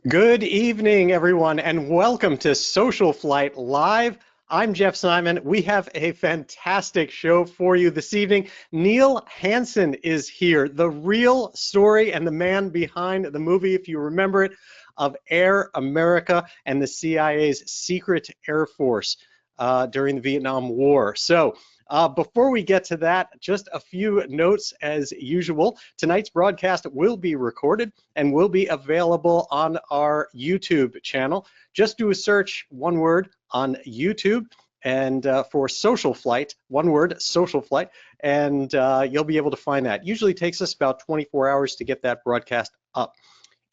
Good evening, everyone, and welcome to Social Flight Live. I'm Jeff Simon. We have a fantastic show for you this evening. Neil Hansen is here, the real story and the man behind the movie, if you remember it, of Air America and the CIA's secret Air Force during the Vietnam War. Before we get to that, just a few notes as usual. Tonight's broadcast will be recorded and will be available on our YouTube channel. Just do a search, one word, on YouTube and for Social Flight, one word, Social Flight, and you'll be able to find that. Usually takes us about 24 hours to get that broadcast up.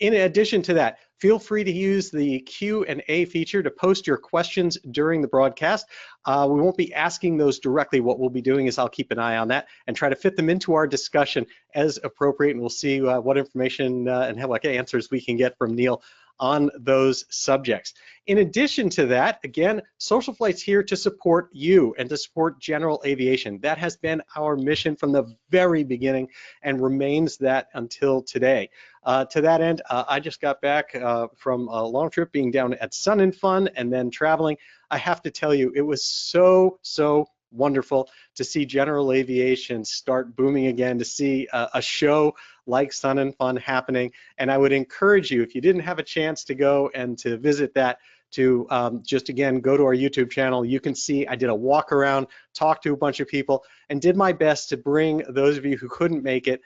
In addition to that, feel free to use the Q&A feature to post your questions during the broadcast. We won't be asking those directly. What we'll be doing is I'll keep an eye on that and try to fit them into our discussion as appropriate, and we'll see what information and what answers we can get from Neil on those subjects. In addition to that, again, Social Flight's here to support you and to support general aviation. That has been our mission from the very beginning and remains that until today. To that end, I just got back from a long trip being down at Sun and Fun and then traveling. I have to tell you, it was so wonderful to see general aviation start booming again, to see a show like Sun and Fun happening. And I would encourage you, if you didn't have a chance to go and to visit that, to just again go to our YouTube channel. You can see I did a walk around, talked to a bunch of people, and did my best to bring those of you who couldn't make it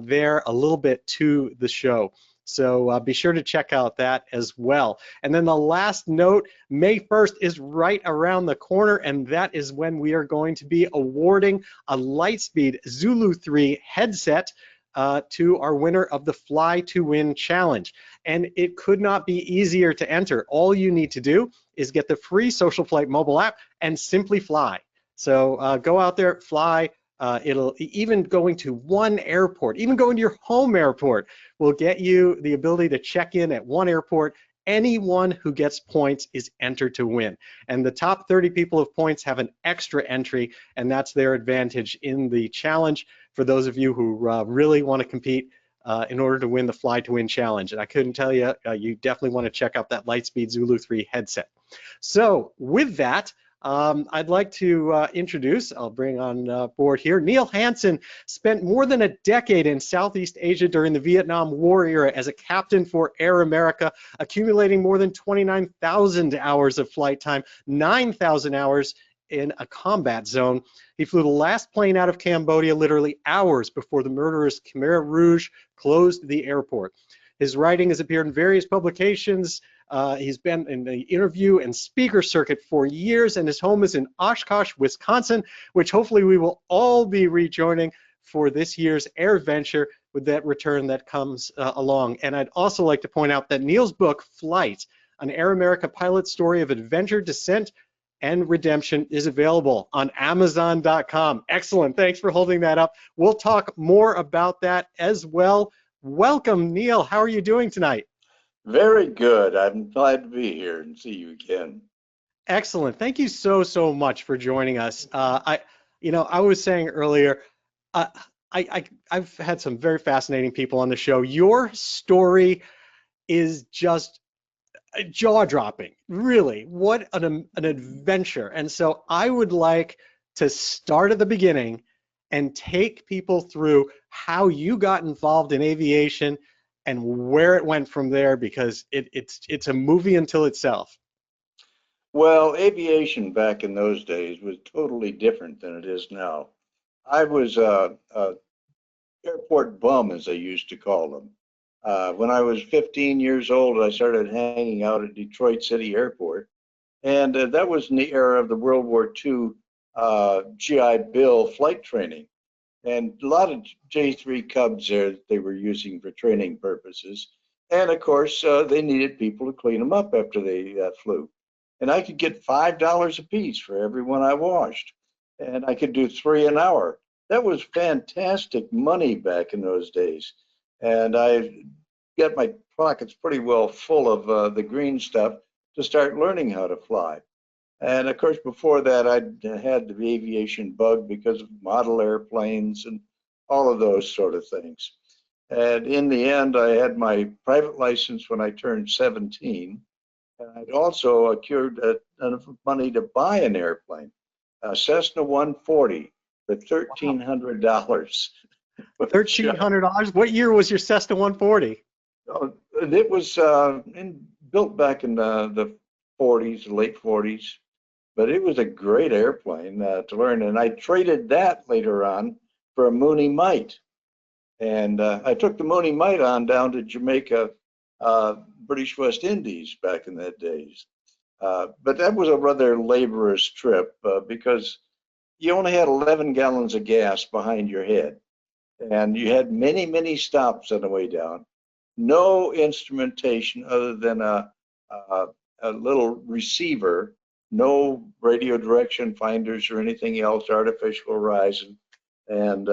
there a little bit to the show. So be sure to check out that as well. And then the last note, May 1st is right around the corner, and that is when we are going to be awarding a Lightspeed Zulu 3 headset to our winner of the Fly to Win challenge. And it could not be easier to enter. All you need to do is get the free Social Flight mobile app and simply fly. So go out there, fly. It'll even going to one airport, even going to your home airport will get you the ability to check in at one airport. Anyone who gets points is entered to win. And the top 30 people of points have an extra entry, and that's their advantage in the challenge for those of you who really want to compete in order to win the Fly to Win challenge. And I couldn't tell you, you definitely want to check out that Lightspeed Zulu 3 headset. So with that, I'd like to introduce, I'll bring on board here, Neil Hansen spent more than a decade in Southeast Asia during the Vietnam War era as a captain for Air America, accumulating more than 29,000 hours of flight time, 9,000 hours in a combat zone. He flew the last plane out of Cambodia literally hours before the murderous Khmer Rouge closed the airport. His writing has appeared in various publications. He's been in the interview and speaker circuit for years, and his home is in Oshkosh, Wisconsin, which hopefully we will all be rejoining for this year's Air Venture with that return that comes along. And I'd also like to point out that Neil's book, Flight, an Air America pilot story of adventure, descent, and redemption, is available on Amazon.com. Excellent. Thanks for holding that up. We'll talk more about that as well. Welcome, Neil. How are you doing tonight? Very good. I'm glad to be here and see you again. Excellent. Thank you so much for joining us. I was saying earlier, uh, I've had some very fascinating people on the show. Your story is just jaw-dropping, really. What an adventure. And so I would like to start at the beginning and take people through how you got involved in aviation and where it went from there, because it's a movie until itself. Well, aviation back in those days was totally different than it is now. I was a airport bum, as they used to call them. When I was 15 years old, I started hanging out at Detroit City Airport, and that was in the era of the World War II GI Bill flight training. And a lot of J3 Cubs there they were using for training purposes. And of course, they needed people to clean them up after they flew. And I could get $5 a piece for every one I washed. And I could do 3 an hour. That was fantastic money back in those days. And I got my pockets pretty well full of the green stuff to start learning how to fly. And of course, before that, I'd had the aviation bug because of model airplanes and all of those sort of things. And in the end, I had my private license when I turned 17. And I'd also accrued enough money to buy an airplane, a Cessna 140 for Wow. $1,300. $1,300. What year was your Cessna 140? It was built back in the 40s, late 40s, but it was a great airplane to learn. And I traded that later on for a Mooney Mite. And I took the Mooney Mite on down to Jamaica, British West Indies back in that days. But that was a rather laborious trip because you only had 11 gallons of gas behind your head. And you had many, many stops on the way down. No instrumentation other than a little receiver, no radio direction finders or anything else, artificial horizon. And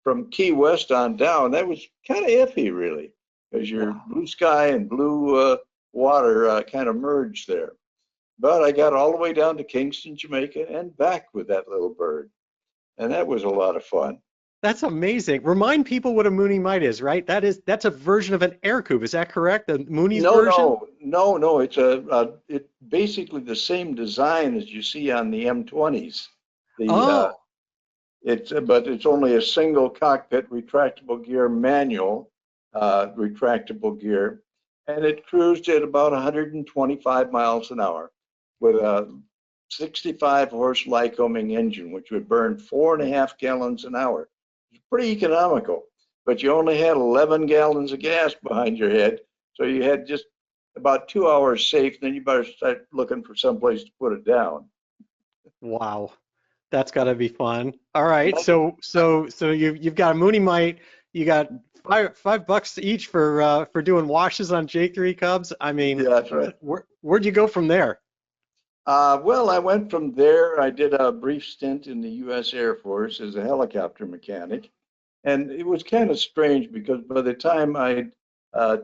from Key West on down, that was kind of iffy, really, because your Wow. blue sky and blue water kind of merged there. But I got all the way down to Kingston, Jamaica, and back with that little bird. And that was a lot of fun. That's amazing. Remind people what a Mooney Mite is, right? That's a version of an air coupe. Is that correct? The Mooney's No, version? no, no, no. It's basically the same design as you see on the M20s. The Oh, but it's only a single cockpit retractable gear manual, retractable gear, and it cruised at about 125 miles an hour with a 65 horse Lycoming engine, which would burn 4.5 gallons an hour. It's pretty economical, but you only had 11 gallons of gas behind your head, so you had just about 2 hours safe. Then you better start looking for someplace to put it down. wow. That's got to be fun. All right. So you've got a Mooney Mite. You got $5 each for doing washes on J3 Cubs. I mean, Yeah, that's right. where'd you go from there? Well, I went from there. I did a brief stint in the U.S. Air Force as a helicopter mechanic. And it was kind of strange because by the time I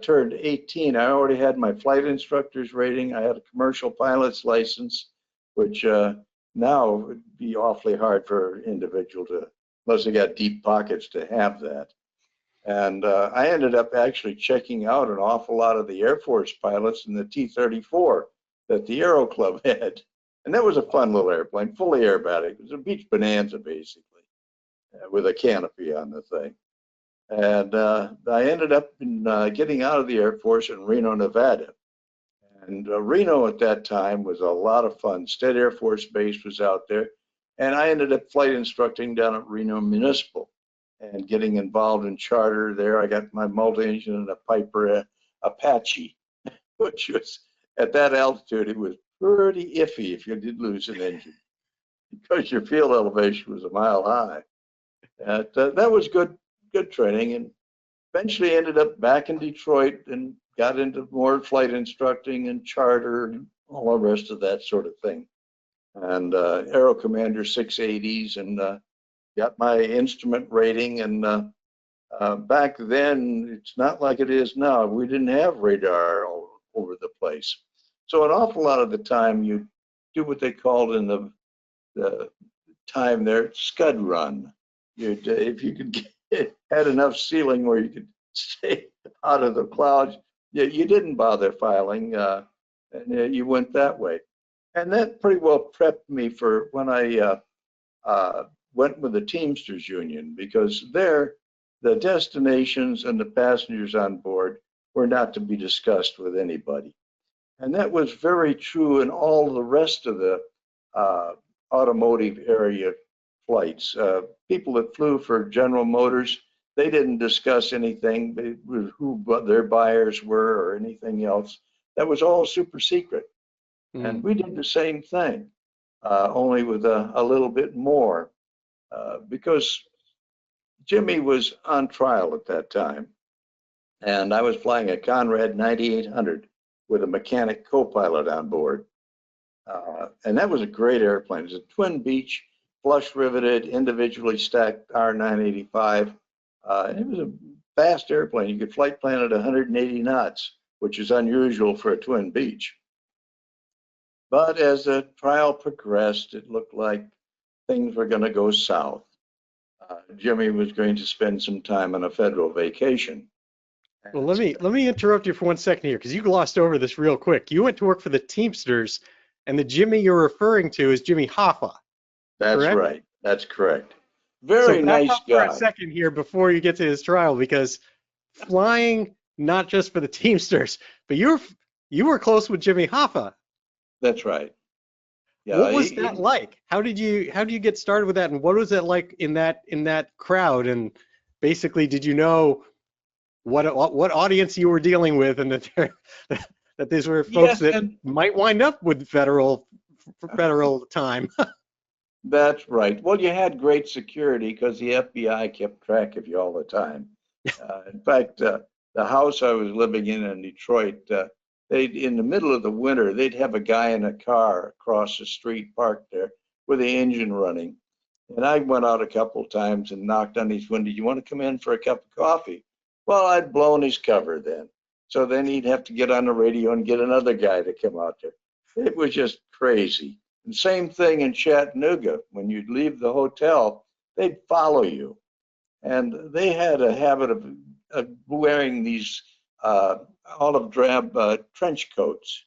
turned 18, I already had my flight instructor's rating. I had a commercial pilot's license, which now would be awfully hard for an individual to, unless they got deep pockets, to have that. And I ended up actually checking out an awful lot of the Air Force pilots in the T-34 that the Aero Club had. And that was a fun little airplane, fully aerobatic. It was a beach bonanza, basically, with a canopy on the thing. And I ended up getting out of the Air Force in Reno, Nevada. And Reno at that time was a lot of fun. Stead Air Force Base was out there. And I ended up flight instructing down at Reno Municipal and getting involved in charter there. I got my multi-engine and a Piper Apache, which was at that altitude, it was pretty iffy if you did lose an engine because your field elevation was a mile high. That was good training, and eventually ended up back in Detroit and got into more flight instructing and charter and all the rest of that sort of thing. And Aero Commander 680s and got my instrument rating. And back then, it's not like it is now. We didn't have radar all over the place. So an awful lot of the time you do what they called in the time there, scud run. If you could had enough ceiling where you could stay out of the clouds, you didn't bother filing, and you went that way. And that pretty well prepped me for when I went with the Teamsters Union, because there, the destinations and the passengers on board were not to be discussed with anybody. And that was very true in all the rest of the uh, automotive area flights. People that flew for General Motors, they didn't discuss anything, who their buyers were or anything else. That was all super secret. And Mm. we did the same thing, only with a little bit more, because Jimmy was on trial at that time. And I was flying a Conrad 9800 with a mechanic co-pilot on board. And that was a great airplane. It was a twin beach, flush riveted, individually stacked R985. And it was a fast airplane. You could flight plan at 180 knots, which is unusual for a twin beach. But as the trial progressed, it looked like things were going to go south. Jimmy was going to spend some time on a federal vacation. Well, And let me interrupt you for 1 second here because you glossed over this real quick. You went to work for the Teamsters, and the Jimmy you're referring to is Jimmy Hoffa, that's correct? right. That's correct. So Very back nice up for a guy. second here before you get to his trial, because flying not just for the Teamsters, but you were close with Jimmy Hoffa. That's right. Yeah, What was that like? How did you get started with that, and what was it like in that crowd? And basically, did you know what audience you were dealing with, and that that these were folks yes, that and might wind up with federal time? that's right. Well, you had great security because the FBI kept track of you all the time. In fact, the house I was living in Detroit, in the middle of the winter, they'd have a guy in a car across the street parked there with the engine running. And I went out a couple of times and knocked on his window. You want to come in for a cup of coffee? Well, I'd blown his cover then. So then he'd have to get on the radio and get another guy to come out there. It was just crazy. And same thing in Chattanooga. When you'd leave the hotel, they'd follow you. And they had a habit of wearing these olive drab trench coats.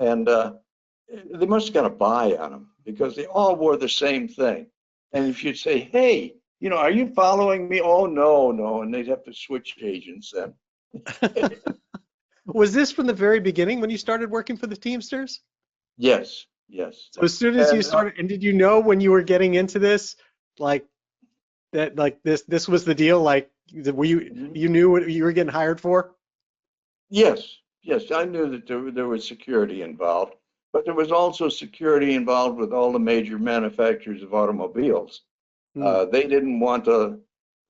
And they must have got a buy on them because they all wore the same thing. And if you'd say, hey, are you following me? Oh, no, no. And they'd have to switch agents then. Was this from the very beginning when you started working for the Teamsters? Yes, yes. So as soon as you And started, and did you know when you were getting into this, like that, like this was the deal? Like, were you knew what you were getting hired for? yes, yes, I knew that there was security involved, but there was also security involved with all the major manufacturers of automobiles. Hmm. They didn't want to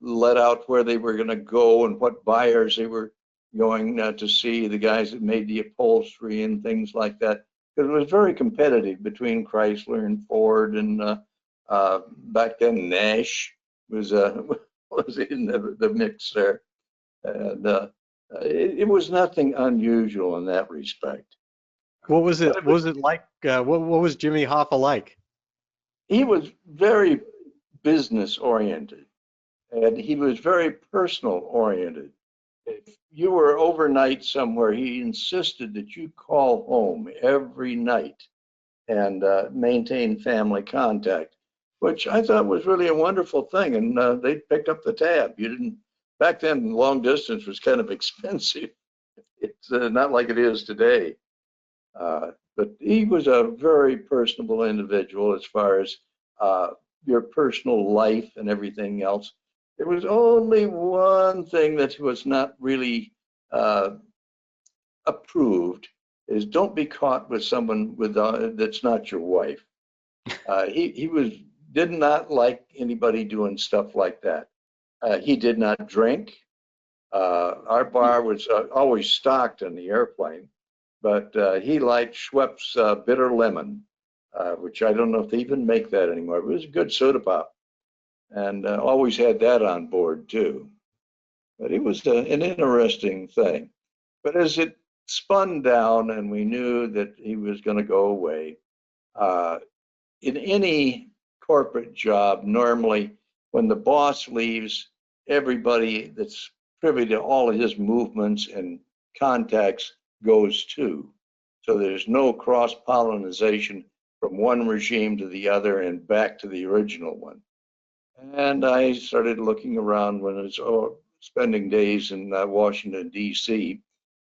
let out where they were going to go and what buyers they were going to see, the guys that made the upholstery and things like that. Because it was very competitive between Chrysler and Ford, and back then Nash was was in the mix there. And it was nothing unusual in that respect. What was But it? What was it like? What was Jimmy Hoffa like? he was very business oriented, and he was very personal oriented. If you were overnight somewhere, he insisted that you call home every night and maintain family contact, which I thought was really a wonderful thing. And they picked up the tab. You didn't, back then, long distance was kind of expensive. It's not like it is today. But he was a very personable individual as far as uh, your personal life and everything else. There was only one thing that was not really uh, approved is don't be caught with someone that's not your wife. He was did not like anybody doing stuff like that. He did not drink. Our bar was always stocked in the airplane, but he liked Schweppes bitter lemon, which I don't know if they even make that anymore. It was a good soda pop, and always had that on board too. But it was an interesting thing. But as it spun down and we knew that he was going to go away, uh, in any corporate job, normally when the boss leaves, everybody that's privy to all of his movements and contacts goes too. So there's no cross pollination from one regime to the other and back to the original one. And I started looking around when I was spending days in Washington, D.C.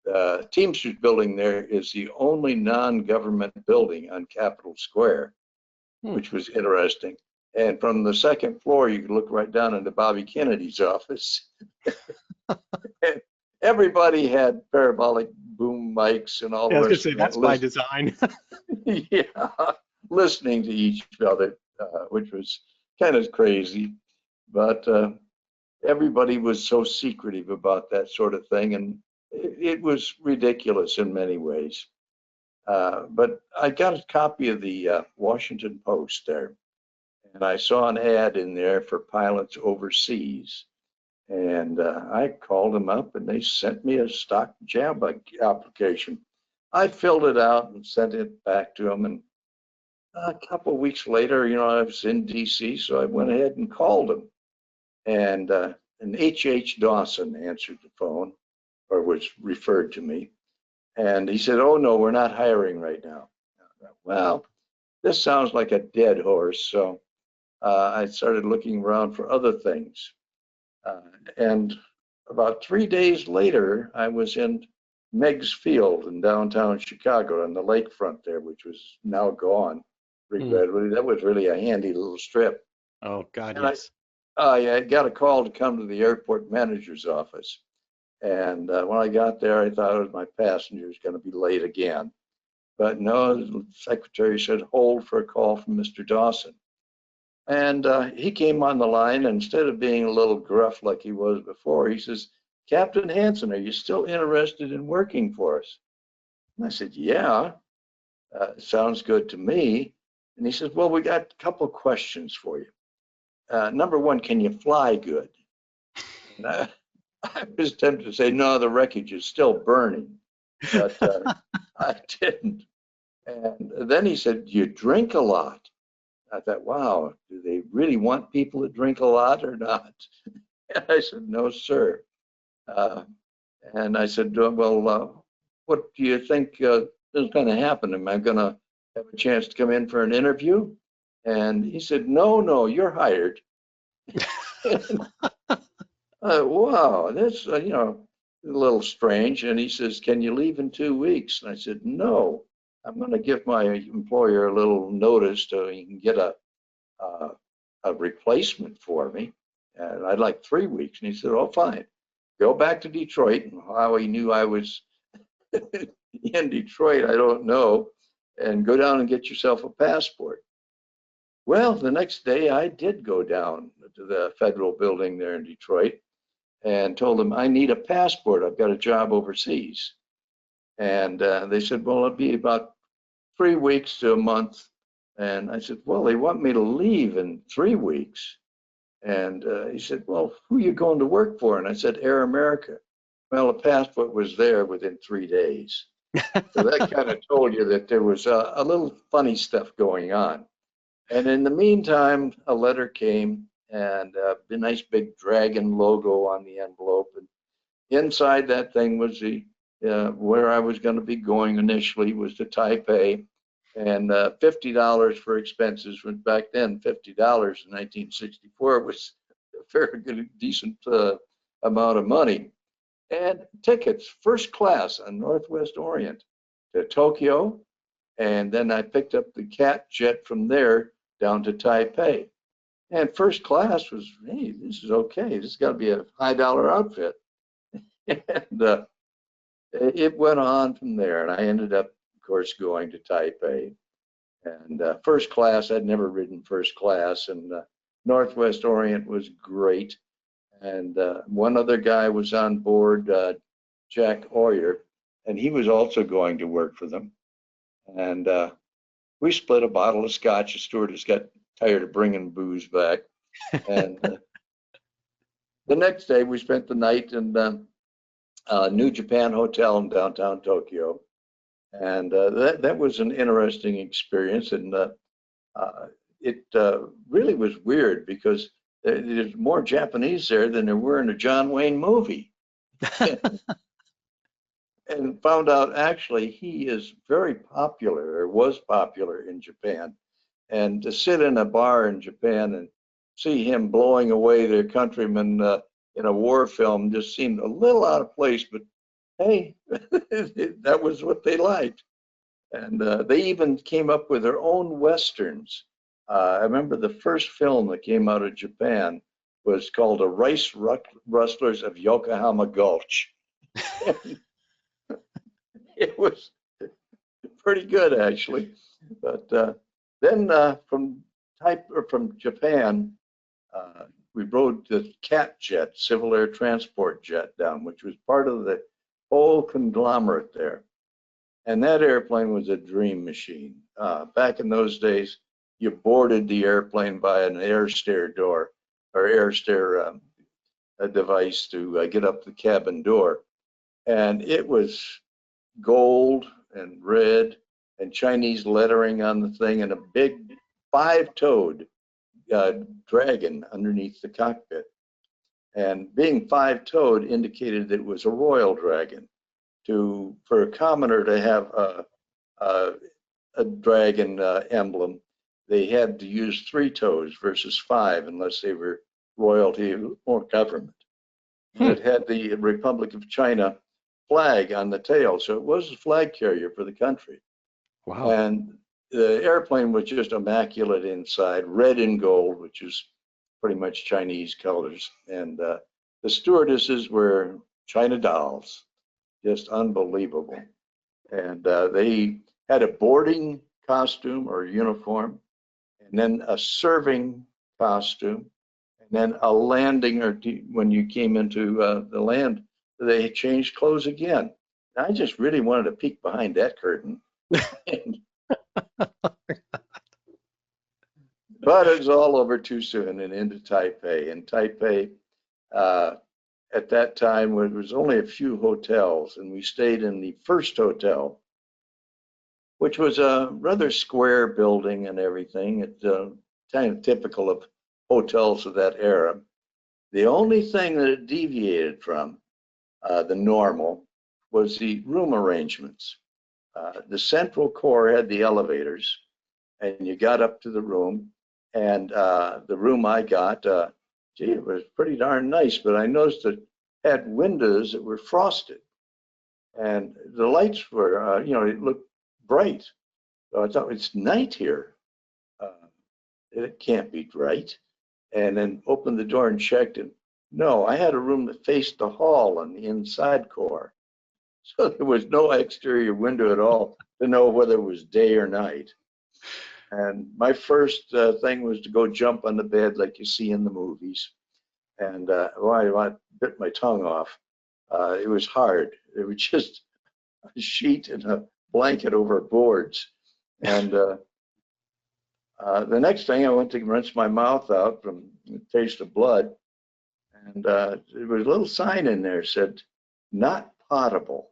The Teamsters building there is the only non-government building on Capitol Square, Hmm. which was interesting. And from the second floor, you could look right down into Bobby Kennedy's office. And everybody had parabolic boom mics and all Yeah, the I was gonna rest say of that. that's by design. Yeah, listening to each other, which was kind of crazy. But everybody was so secretive about that sort of thing, and it was ridiculous in many ways. But I got a copy of the Washington Post there, and I saw an ad in there for pilots overseas. And I called them up, and they sent me a stock job application. I filled it out and sent it back to them. And a couple of weeks later, I was in DC, so I went ahead and called them. and H.H. Dawson answered the phone, or was referred to me. And he said, "Oh, no, we're not hiring right now." Well, this sounds like a dead horse. So I started looking around for other things. And about 3 days later, I was in Meigs Field in downtown Chicago on the lakefront there, which was now gone, regrettably. That was really a handy little strip. Oh, God, And yes. I got a call to come to the airport manager's office. And when I got there, I thought it was my passenger was going to be late again. But no, the secretary said, "Hold for a call from Mr. Dawson." And he came on the line, and instead of being a little gruff like he was before, he says, "Captain Hansen, are you still interested in working for us?" And I said, "Yeah, sounds good to me." And he says, "Well, we got a couple questions for you. Number one, can you fly good?" And I was tempted to say, "No, the wreckage is still burning," but I didn't. And then he said, "Do you drink a lot?" I thought, wow, do they really want people that drink a lot or not? And I said, "No, sir." And I said, "Well, what do you think is going to happen? Am I going to have a chance to come in for an interview?" And he said, "No, no, you're hired." Wow, that's, a little strange. And he says, "Can you leave in 2 weeks?" And I said, "No, I'm going to give my employer a little notice so he can get a replacement for me. And I'd like 3 weeks." And he said, "Oh, fine. Go back to Detroit." And how he knew I was in Detroit, I don't know. "And go down and get yourself a passport." Well, the next day I did go down to the federal building there in Detroit and told them, "I need a passport. I've got a job overseas." And they said, "Well, it'll be about 3 weeks to a month." And I said, "Well, they want me to leave in 3 weeks." And he said, "Well, who are you going to work for?" And I said, "Air America." Well, the passport was there within 3 days. So that kind of told you that there was a little funny stuff going on. And in the meantime, a letter came, and the nice big dragon logo on the envelope. And inside that thing was the where I was going to be going initially was to Taipei, and $50 for expenses. When back then, $50 in 1964 was a very good, decent amount of money. And tickets, first class on Northwest Orient to Tokyo, and then I picked up the cat jet from there down to Taipei. And first class was, hey, this is okay. This has got to be a high dollar outfit. And it went on from there, and I ended up, of course, going to Taipei. And first class, I'd never ridden first class, and Northwest Orient was great. And one other guy was on board, Jack Oyer, and he was also going to work for them. And we split a bottle of scotch. The stewardess got tired of bringing booze back. And the next day, we spent the night in New Japan Hotel in downtown Tokyo. And that was an interesting experience. And it really was weird because there's more Japanese there than there were in a John Wayne movie. And found out actually he is very popular, or was popular in Japan. And to sit in a bar in Japan and see him blowing away their countrymen in a war film just seemed a little out of place, but hey, that was what they liked. And they even came up with their own Westerns. I remember the first film that came out of Japan was called The Rice Rustlers of Yokohama Gulch. It was pretty good, actually. But then from Japan, we rode the CAT jet, Civil Air Transport jet, down, which was part of the whole conglomerate there. And that airplane was a dream machine. Back in those days, you boarded the airplane by an air stair door or air stair device to get up the cabin door. And it was gold and red and Chinese lettering on the thing, and a big 5-toed dragon underneath the cockpit. And being five-toed indicated that it was a royal dragon. For a commoner to have a dragon emblem, they had to use 3 toes versus 5 unless they were royalty or government. And it had the Republic of China flag on the tail, so it was a flag carrier for the country. Wow. And the airplane was just immaculate inside, red and gold, which is pretty much Chinese colors. And the stewardesses were China dolls, just unbelievable. And they had a boarding costume or uniform, and then a serving costume, and then a landing, or when you came into the land, they changed clothes again. And I just really wanted to peek behind that curtain. But it was all over too soon and into Taipei. And Taipei, at that time, there was only a few hotels, and we stayed in the first hotel, which was a rather square building and everything. It's kind of typical of hotels of that era. The only thing that it deviated from the normal was the room arrangements. The central core had the elevators, and you got up to the room, and the room I got, gee, it was pretty darn nice, but I noticed it had windows that were frosted, and the lights were, it looked bright. So I thought, it's night here. It can't be right. And then opened the door and checked it. No, I had a room that faced the hall on the inside core. So there was no exterior window at all to know whether it was day or night. And my first thing was to go jump on the bed like you see in the movies. And I bit my tongue off. It was hard. It was just a sheet and a blanket over boards. And the next thing, I went to rinse my mouth out from the taste of blood. And there was a little sign in there that said, "Not potable."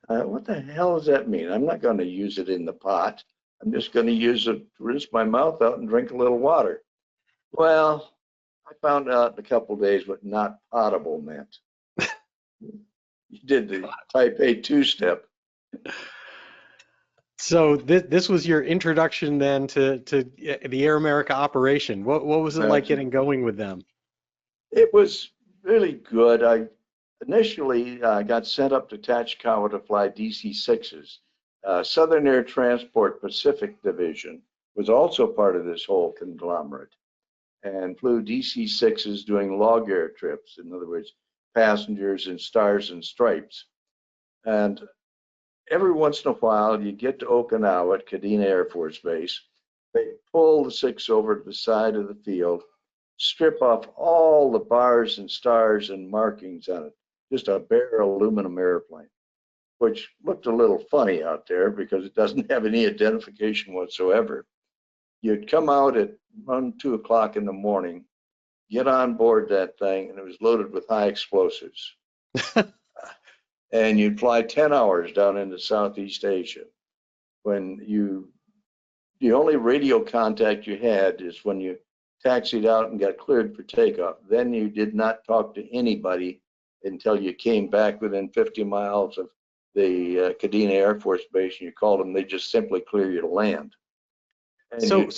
What the hell does that mean? I'm not going to use it in the pot. I'm just going to use it to rinse my mouth out and drink a little water. Well, I found out in a couple of days what "not potable" meant. You did the Taipei two-step. So this was your introduction then to the Air America operation. What was it like getting going with them? It was really good. I initially got sent up to Tachikawa to fly DC-6s. Southern Air Transport Pacific Division was also part of this whole conglomerate, and flew DC-6s doing log air trips. In other words, passengers in stars and stripes. And every once in a while, you get to Okinawa at Kadena Air Force Base. They pull the 6 over to the side of the field, strip off all the bars and stars and markings on it. Just a bare aluminum airplane, which looked a little funny out there because it doesn't have any identification whatsoever. You'd come out at 1, 2 o'clock in the morning, get on board that thing, and it was loaded with high explosives. And you'd fly 10 hours down into Southeast Asia. When the only radio contact you had is when you taxied out and got cleared for takeoff. Then you did not talk to anybody until you came back within 50 miles of the Kadena Air Force Base, and you called them. They just simply clear you to land. And So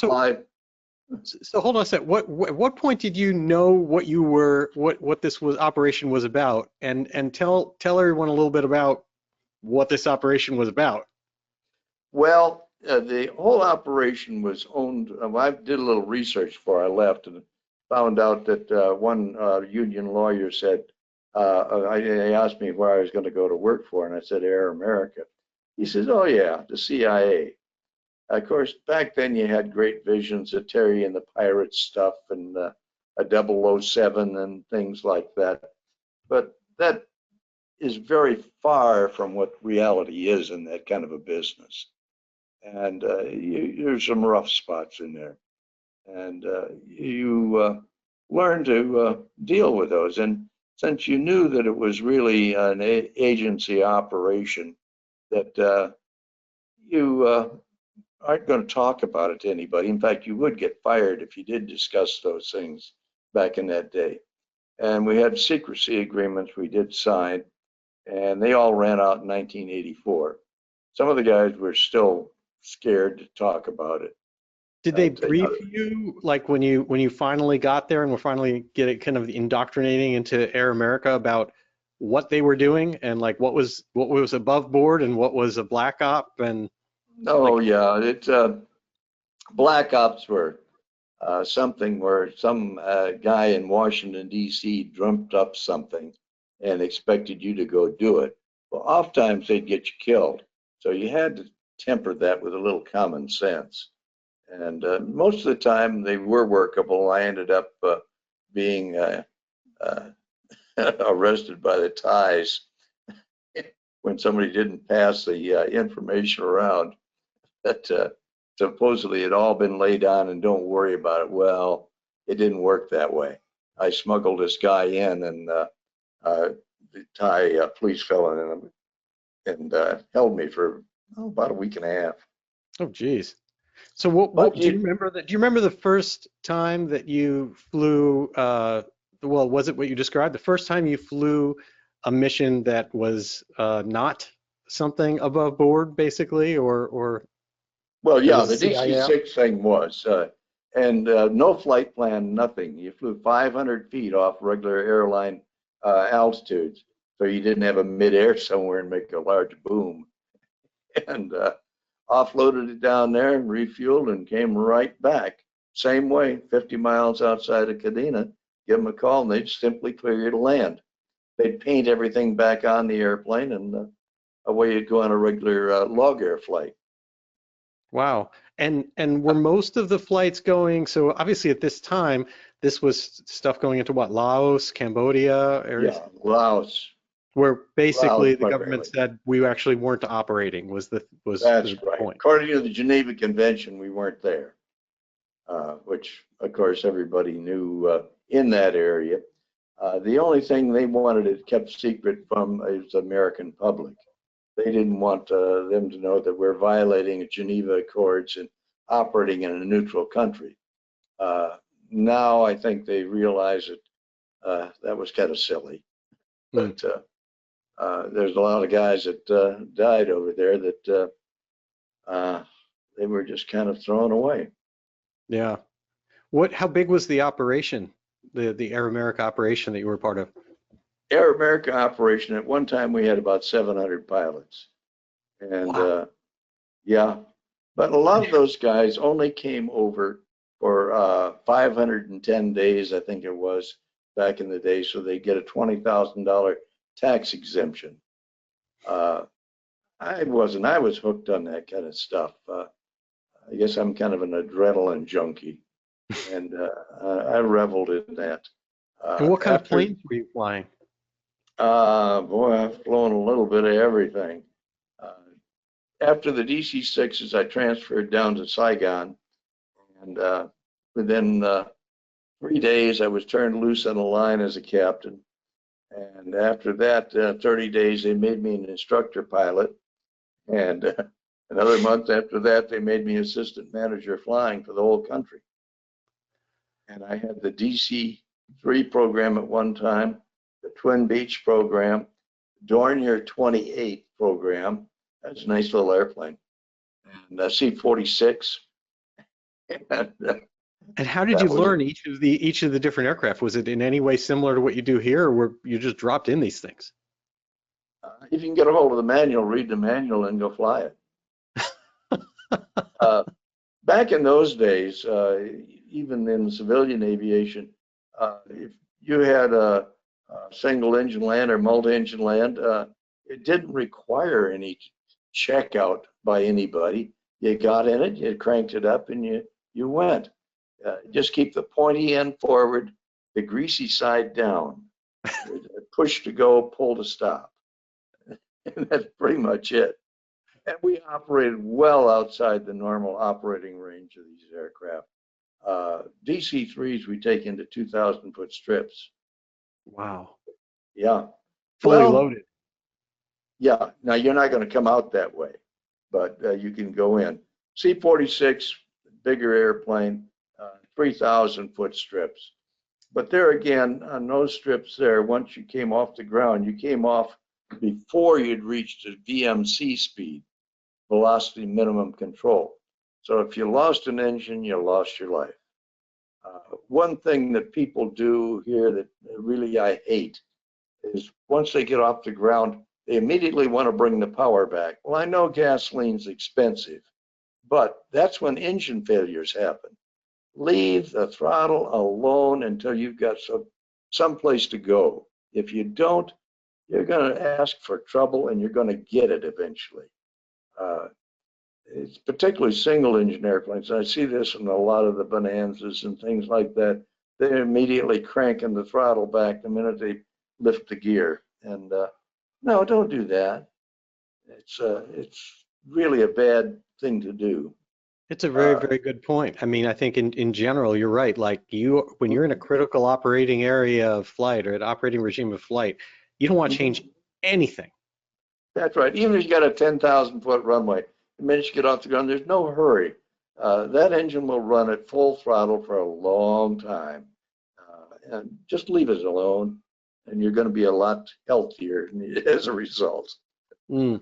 hold on a sec. What point did you know what this operation was about, and tell everyone a little bit about what this operation was about? Well, the whole oration was owned. I did a little research before I left and found out that one union lawyer said, he asked me where I was going to go to work for, and I said Air America. He says, "Oh yeah, the CIA." Of course, back then you had great visions of Terry and the Pirates stuff and a 007 and things like that. But that is very far from what reality is in that kind of a business. And there's some rough spots in there. And you learn to deal with those. And since you knew that it was really an agency operation, that you aren't going to talk about it to anybody. In fact, you would get fired if you did discuss those things back in that day. and we had secrecy agreements we did sign, and they all ran out in 1984. Some of the guys were still scared to talk about it. Did they brief you like when you finally got there and were finally getting kind of indoctrinating into Air America about what they were doing and like what was above board and what was a black op and Oh like yeah, black ops were something where some guy in Washington D.C. dreamt up something and expected you to go do it. Well, oftentimes they'd get you killed, so you had to temper that with a little common sense. And most of the time they were workable. I ended up being arrested by the ties when somebody didn't pass the information around that supposedly it all been laid on and don't worry about it. Well, it didn't work that way. I smuggled this guy in, and the Thai police fell in him and held me for about a week and a half. oh geez. So what do you remember that? Do you remember the first time that you flew? Well, was it what you described? The first time you flew a mission that was not something above board, basically, or Well, that yeah, was the CIA? DC-6 thing was, and no flight plan, nothing. You flew 500 feet off regular airline altitudes, so you didn't have a midair somewhere and make a large boom. And offloaded it down there and refueled and came right back. Same way, 50 miles outside of Kadena, give them a call and they'd simply clear you to land. They'd paint everything back on the airplane and away you'd go on a regular log air flight. Wow. And were most of the flights going? So obviously at this time, this was stuff going into what? Laos, Cambodia, areas Yeah, Laos, where Laos basically the government primarily. said we actually weren't operating. Was That's the right. point? According to the Geneva Convention, we weren't there, which of course everybody knew in that area. The only thing they wanted it kept secret from is the American public. They didn't want them to know that we're violating Geneva Accords and operating in a neutral country. Now I think they realize that that was kind of silly, Hmm. but there's a lot of guys that died over there that they were just kind of thrown away. Yeah. How big was the operation, the Air America operation that you were part of? Air America operation, at one time we had about 700 pilots. And Wow. yeah, but a lot of those guys only came over for 510 days, I think it was back in the day, so they get a $20,000 tax exemption. I wasn't, I was hooked on that kind of stuff. I guess I'm kind of an adrenaline junkie, and I reveled in that. And what kind of After, planes were you flying? boy, I've flown a little bit of everything. Uh, After the DC-6s, I transferred down to Saigon, and within 3 days, I was turned loose on the line as a captain. And after that, 30 days, they made me an instructor pilot. And another month after that, they made me assistant manager flying for the whole country. And I had the DC-3 program at one time, the Twin Beach program, Dornier 28 program. That's a nice little airplane. And C-46. And And how did you that was, learn each of the different aircraft? Was it in any way similar to what you do here, or were you just dropped in these things? if you can get a hold of the manual, read the manual and go fly it. Uh, Back in those days, even in civilian aviation, if you had a single engine land or multi-engine land, it didn't require any checkout by anybody. You got in it, you cranked it up, and you went. Just keep the pointy end forward, the greasy side down. Push to go, pull to stop. And that's pretty much it. And we operated well outside the normal operating range of these aircraft. DC-3s we take into 2,000-foot strips. Wow. Yeah. Fully Well, loaded. yeah. Now you're not going to come out that way, but you can go in. C-46, bigger airplane, 3,000-foot strips. But there again, on those strips there, once you came off the ground, you came off before you'd reached a VMC speed, velocity minimum control. So if you lost an engine, you lost your life. One thing that people do here that really I hate is once they get off the ground, they immediately want to bring the power back. Well, I know gasoline's expensive, but that's when engine failures happen. Leave the throttle alone until you've got some place to go. If you don't, you're going to ask for trouble and you're going to get it eventually. It's particularly single engine airplanes. I see this in a lot of the Bonanzas and things like that. They're immediately cranking the throttle back the minute they lift the gear. And no, don't do that. It's really a bad thing to do. It's a very, very good point. I mean, I think in general, you're right. Like when you're in a critical operating area of flight or an operating regime of flight, you don't want to change anything. That's right. Even if you got a 10,000-foot runway, the minute you get off the ground, there's no hurry. That engine will run at full throttle for a long time. And just leave it alone, and you're going to be a lot healthier as a result. Mm.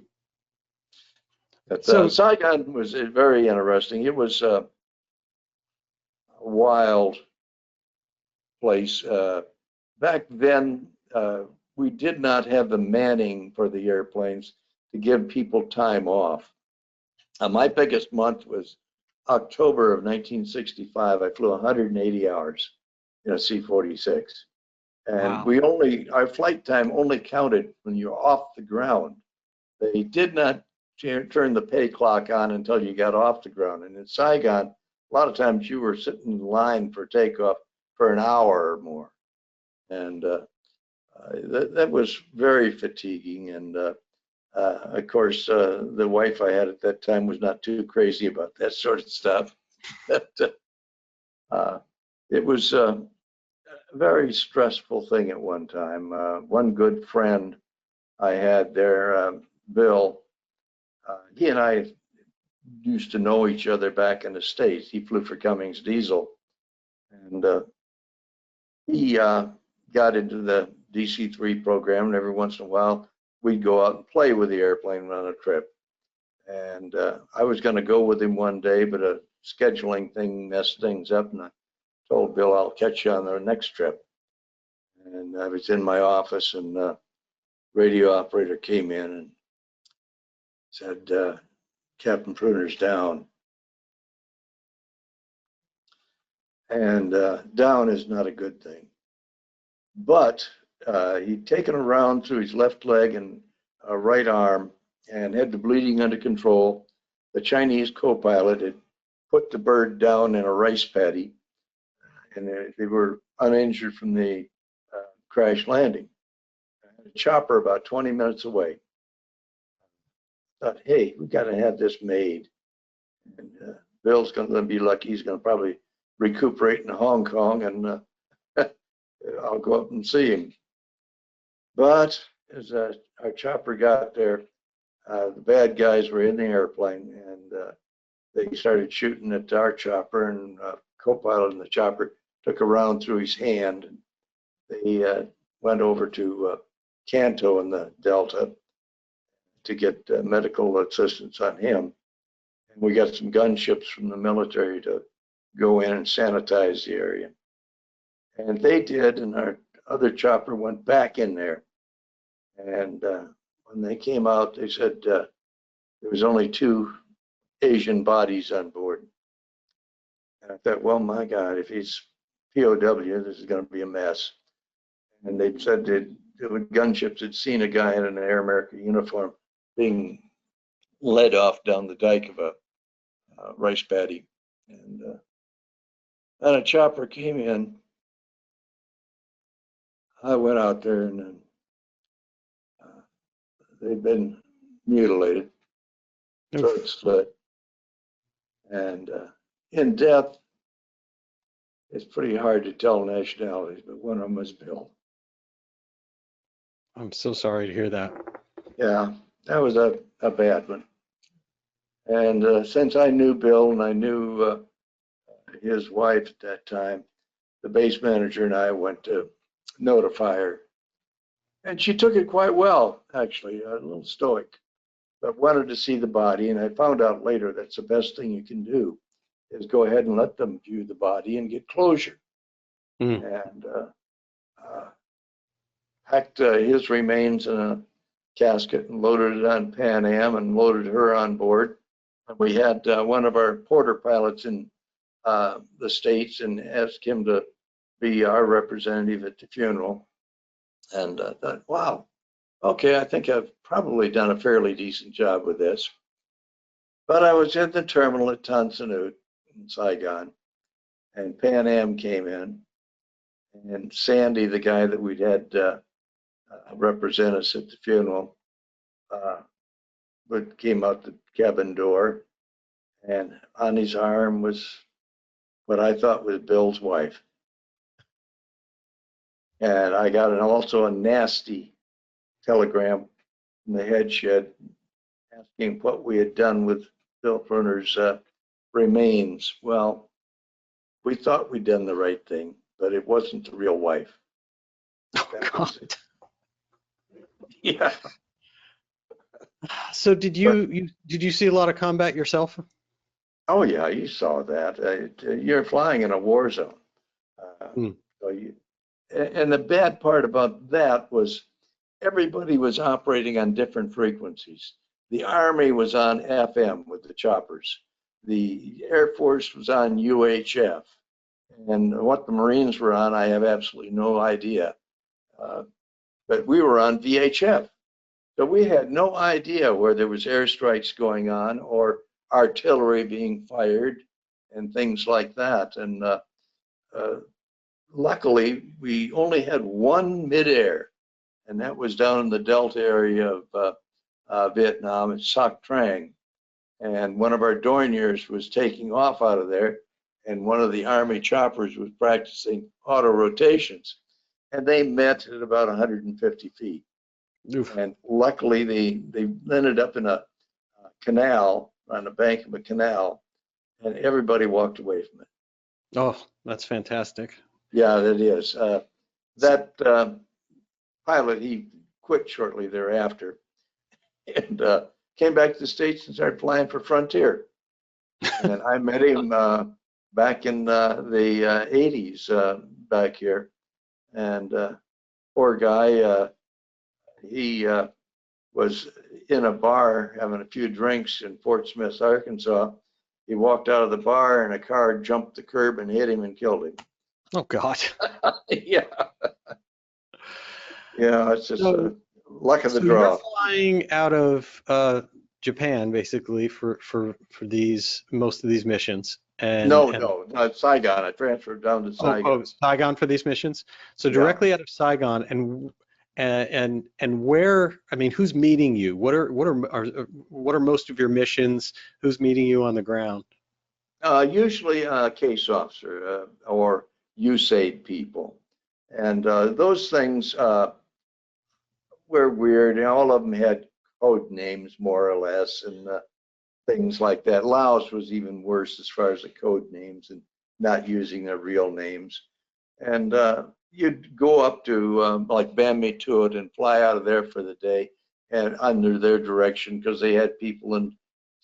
But, Saigon was very interesting. It was a wild place. Back then, we did not have the manning for the airplanes to give people time off. My biggest month was October of 1965. I flew 180 hours in a C-46. And wow. our flight time only counted when you're off the ground. They did not turn the pay clock on until you got off the ground. And in Saigon, a lot of times you were sitting in line for takeoff for an hour or more. And that was very fatiguing. And of course, the wife I had at that time was not too crazy about that sort of stuff. But, it was a very stressful thing at one time. One good friend I had there, Bill, he and I used to know each other back in the States. He flew for Cummings Diesel, and he got into the DC-3 program, and every once in a while we'd go out and play with the airplane on a trip. And I was going to go with him one day, but a scheduling thing messed things up, and I told Bill, I'll catch you on the next trip. And I was in my office, and the radio operator came in and said, Captain Pruner's down. And down is not a good thing. But he'd taken a round through his left leg and right arm and had the bleeding under control. The Chinese co-pilot had put the bird down in a rice paddy, and they were uninjured from the crash landing. A chopper about 20 minutes away. Thought, hey, we got to have this made. And Bill's going to be lucky. He's going to probably recuperate in Hong Kong, and I'll go up and see him. But as our chopper got there, the bad guys were in the airplane, and they started shooting at our chopper, and co-pilot in the chopper took a round through his hand. And they went over to Kanto in the Delta to get medical assistance on him. And we got some gunships from the military to go in and sanitize the area. And they did, and our other chopper went back in there. And when they came out, they said there was only 2 Asian bodies on board. And I thought, well, my God, if he's POW, this is going to be a mess. And they said that the gunships had seen a guy in an Air America uniform being led off down the dike of a rice paddy. And then a chopper came in. I went out there, and they'd been mutilated, throat slit. And in death, it's pretty hard to tell nationalities, but one of them was Bill. I'm so sorry to hear that. Yeah, that was a bad one. And since I knew Bill and I knew his wife at that time, the base manager and I went to notify her. And she took it quite well, actually, a little stoic, but wanted to see the body. And I found out later that's the best thing you can do is go ahead and let them view the body and get closure. And packed his remains in a casket and loaded it on Pan Am and loaded her on board. And we had one of our porter pilots in the States and asked him to be our representative at the funeral. And I thought, wow, okay, I think I've probably done a fairly decent job with this. But I was in the terminal at Tan Son Nhut in Saigon, and Pan Am came in, and Sandy, the guy that we'd had represent us at the funeral, but came out the cabin door, and on his arm was what I thought was Bill's wife. And I got also a nasty telegram from the head shed asking what we had done with Bill Ferner's remains. Well, we thought we'd done the right thing, but it wasn't the real wife. Oh, God. Yeah. So did you see a lot of combat yourself? Oh yeah, you saw that. You're flying in a war zone. So and the bad part about that was everybody was operating on different frequencies. The Army was on FM with the choppers. The Air Force was on UHF. And what the Marines were on, I have absolutely no idea. But we were on VHF. So we had no idea where there was airstrikes going on or artillery being fired and things like that. And luckily, we only had one midair, and that was down in the Delta area of Vietnam at Sac Trang. And one of our Dorniers was taking off out of there, and one of the Army choppers was practicing auto rotations. And they met at about 150 feet. Oof. And luckily, they ended up in a canal, on the bank of a canal, and everybody walked away from it. Oh, that's fantastic. Yeah, that is. That pilot, he quit shortly thereafter and came back to the States and started flying for Frontier. And I met him back in the 80s back here. And poor guy, he was in a bar having a few drinks in Fort Smith, Arkansas. He walked out of the bar and a car jumped the curb and hit him and killed him. Oh, God. Yeah. Yeah, it's just luck of the draw. You're flying out of Japan, basically, for most of these missions. No, not Saigon. I transferred down to Saigon. Oh, Saigon for these missions. So directly out of Saigon, and where? I mean, who's meeting you? What are most of your missions? Who's meeting you on the ground? Usually a case officer or USAID people, and those things were weird. And all of them had code names, more or less, and things like that. Laos was even worse as far as the code names and not using their real names. And you'd go up to like Ban Me Tuot and fly out of there for the day and under their direction because they had people and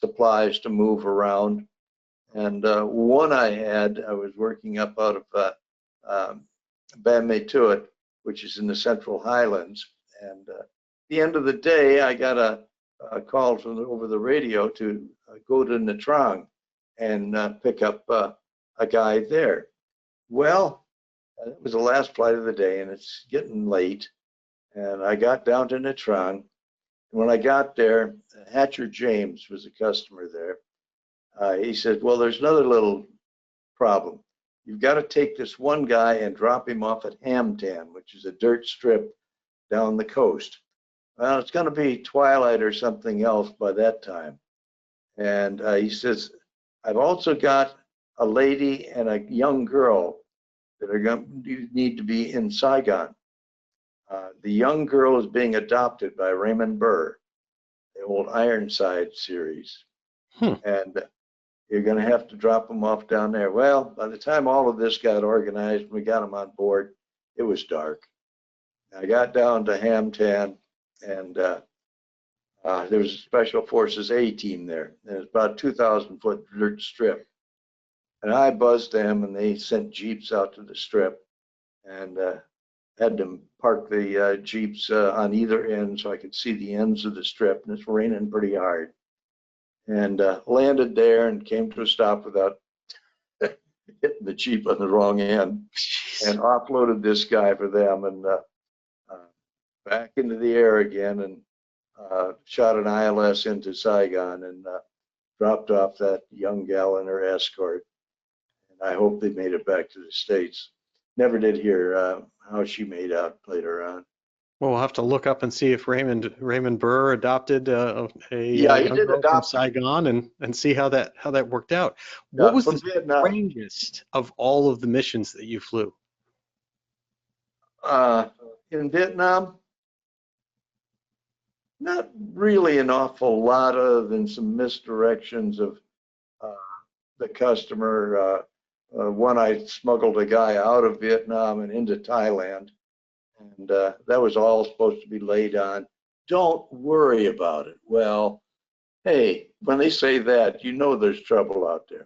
supplies to move around. And one I was working up out of Ban Me Tuot, which is in the Central Highlands. And at the end of the day, I got a call from over the radio to go to Nha Trang and pick up a guy there. Well, it was the last flight of the day, and it's getting late. And I got down to Nha Trang. And when I got there, Hatcher James was a customer there. He said, well, there's another little problem. You've got to take this one guy and drop him off at Ham Tan, which is a dirt strip down the coast. Well, it's going to be twilight or something else by that time. And he says, I've also got a lady and a young girl that are going to need to be in Saigon. The young girl is being adopted by Raymond Burr, the old Ironside series. And You're going to have to drop them off down there. Well, by the time all of this got organized and we got them on board, it was dark. I got down to Hamtan, and there was a Special Forces A team there, and it's about a 2,000-foot dirt strip. And I buzzed them, and they sent Jeeps out to the strip, and had them park the Jeeps on either end so I could see the ends of the strip, and it's raining pretty hard. And landed there and came to a stop without hitting the Jeep on the wrong end, and offloaded this guy for them, and back into the air again, and shot an ILS into Saigon, and dropped off that young gal and her escort. And I hope they made it back to the States. Never did hear how she made out later on. Well, we'll have to look up and see if Raymond Burr adopted a Yeah, he young did girl from adopt Saigon, and see how that worked out. What was from the Vietnam. strangest of all of the missions that you flew? In Vietnam, not really an awful lot other than some misdirections of the customer. One, I smuggled a guy out of Vietnam and into Thailand, and that was all supposed to be laid on. Don't worry about it. Well, hey, when they say that, you know there's trouble out there.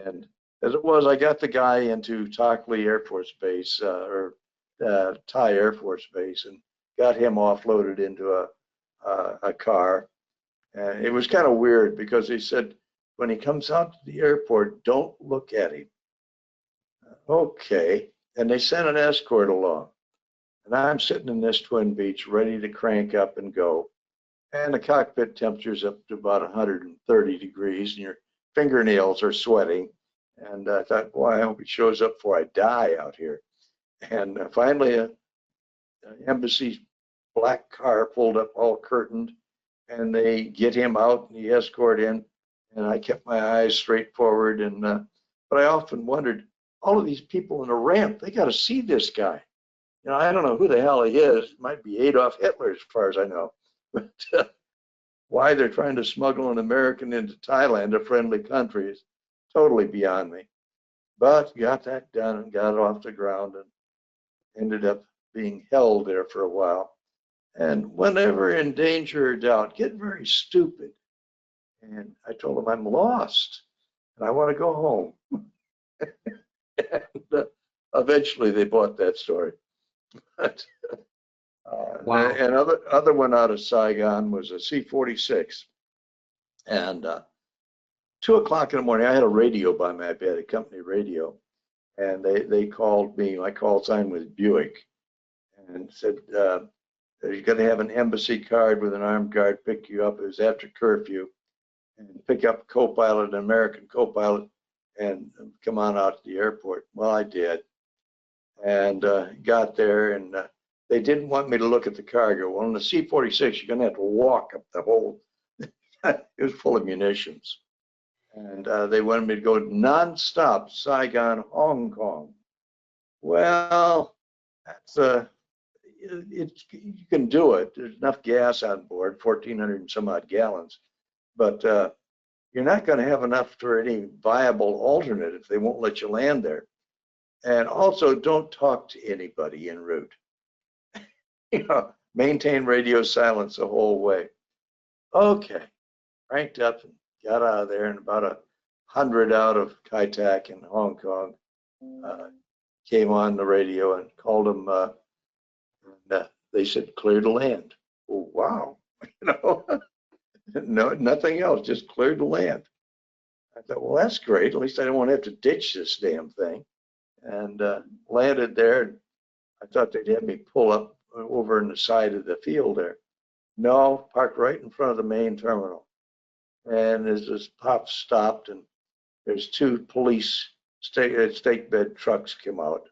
And as it was, I got the guy into Tak Le Air Force Base, or Thai Air Force Base, and got him offloaded into a car. And it was kind of weird because he said, when he comes out to the airport, don't look at him. Okay. And they sent an escort along. And I'm sitting in this Twin Beach ready to crank up and go. And the cockpit temperature's up to about 130 degrees, and your fingernails are sweating. And I thought, boy, I hope he shows up before I die out here. And finally, an embassy black car pulled up, all curtained, and they get him out and the escort in. And I kept my eyes straight forward. And but I often wondered, all of these people in a ramp, they got to see this guy. You know, I don't know who the hell he is. It might be Adolf Hitler, as far as I know. But why they're trying to smuggle an American into Thailand, a friendly country, is totally beyond me. But got that done and got it off the ground, and ended up being held there for a while. And whenever in danger or doubt, get very stupid. And I told them I'm lost and I want to go home. And eventually they bought that story. But, Wow. and other one out of Saigon was a C-46. And 2 o'clock in the morning, I had a radio by my bed, a company radio. And they called me, my call sign was Buick, and said, you're going to have an embassy card with an armed guard pick you up. It was after curfew, and pick up a co-pilot, an American co-pilot, and come on out to the airport. Well, I did, and got there, and they didn't want me to look at the cargo. Well, in the C-46, you're going to have to walk up the whole, it was full of munitions. And they wanted me to go nonstop, Saigon, Hong Kong. Well, that's you can do it. There's enough gas on board, 1,400 and some odd gallons, but you're not going to have enough for any viable alternate if they won't let you land there. And also, don't talk to anybody en route. You know, maintain radio silence the whole way. Okay, cranked up and got out of there, and about 100 out of Kai Tak in Hong Kong came on the radio and called them. And they said, clear to land. Oh, wow. You know, no, nothing else, just cleared to land. I thought, well, that's great. At least I don't want to have to ditch this damn thing. And landed there. And I thought they'd have me pull up over in the side of the field there. No, parked right in front of the main terminal. And as this pop stopped, and there's 2 police stake bed trucks come out.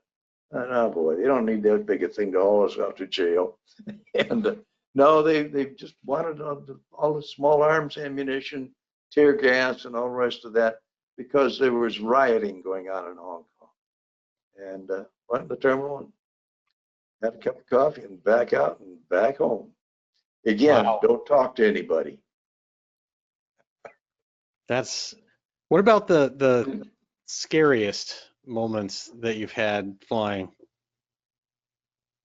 And, oh boy, they don't need that big a thing to haul us out to jail. And no, they just wanted all the small arms ammunition, tear gas, and all the rest of that, because there was rioting going on in Hong Kong. And went to the terminal and had a cup of coffee and back out and back home. Again, Wow. don't talk to anybody. That's What about the scariest moments that you've had flying?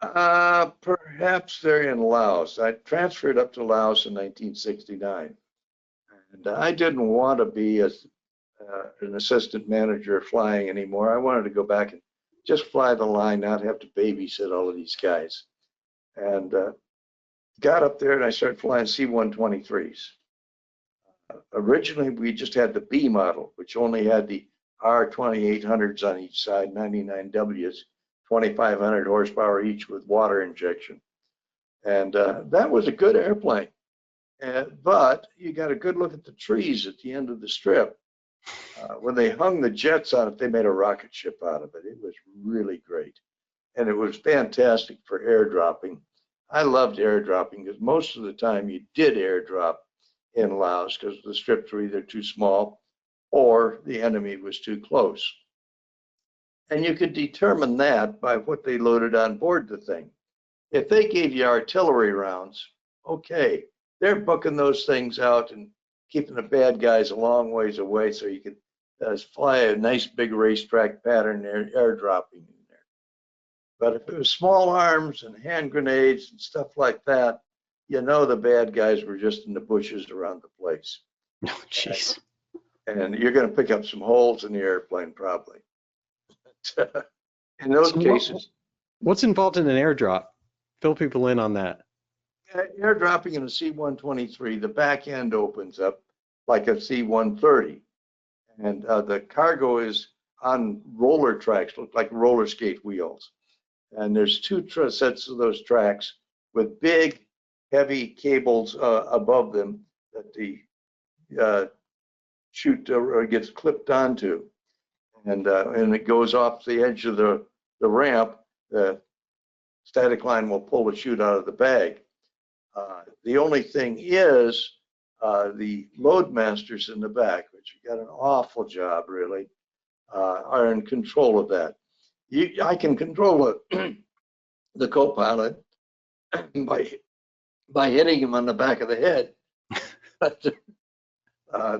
Perhaps they're in Laos. I transferred up to Laos in 1969, and I didn't want to be an assistant manager flying anymore. I wanted to go back and just fly the line, not have to babysit all of these guys. And got up there and I started flying C-123s. Originally, we just had the B model, which only had the R-2800s on each side, 99Ws, 2,500 horsepower each with water injection. And that was a good airplane. But you got a good look at the trees at the end of the strip. When they hung the jets on it, they made a rocket ship out of it. It was really great. And it was fantastic for airdropping. I loved airdropping because most of the time you did airdrop in Laos because the strips were either too small or the enemy was too close. And you could determine that by what they loaded on board the thing. If they gave you artillery rounds, okay, they're booking those things out and keeping the bad guys a long ways away so you could fly a nice big racetrack pattern airdropping in there. But if it was small arms and hand grenades and stuff like that, you know the bad guys were just in the bushes around the place. Oh, jeez. And you're going to pick up some holes in the airplane probably. In those cases. What's involved in an airdrop? Fill people in on that. Airdropping in a C-123, the back end opens up like a C-130. And the cargo is on roller tracks, look like roller skate wheels. And there's two sets of those tracks with big, heavy cables above them that the chute gets clipped onto. And it goes off the edge of the ramp. The static line will pull the chute out of the bag. The only thing is the load masters in the back, which got an awful job really, are in control of that. I can control the co-pilot by hitting him on the back of the head. But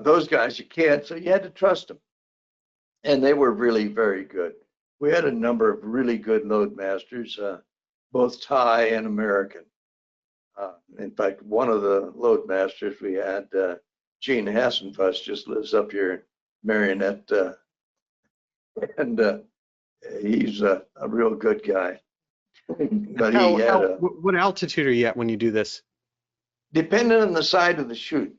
those guys you can't, so you had to trust them. And they were really very good. We had a number of really good load masters, both Thai and American. In fact, one of the load masters we had, Gene Hassenfuss, just lives up here in Marionette, and he's a real good guy. But what altitude are you at when you do this? Depending on the size of the chute,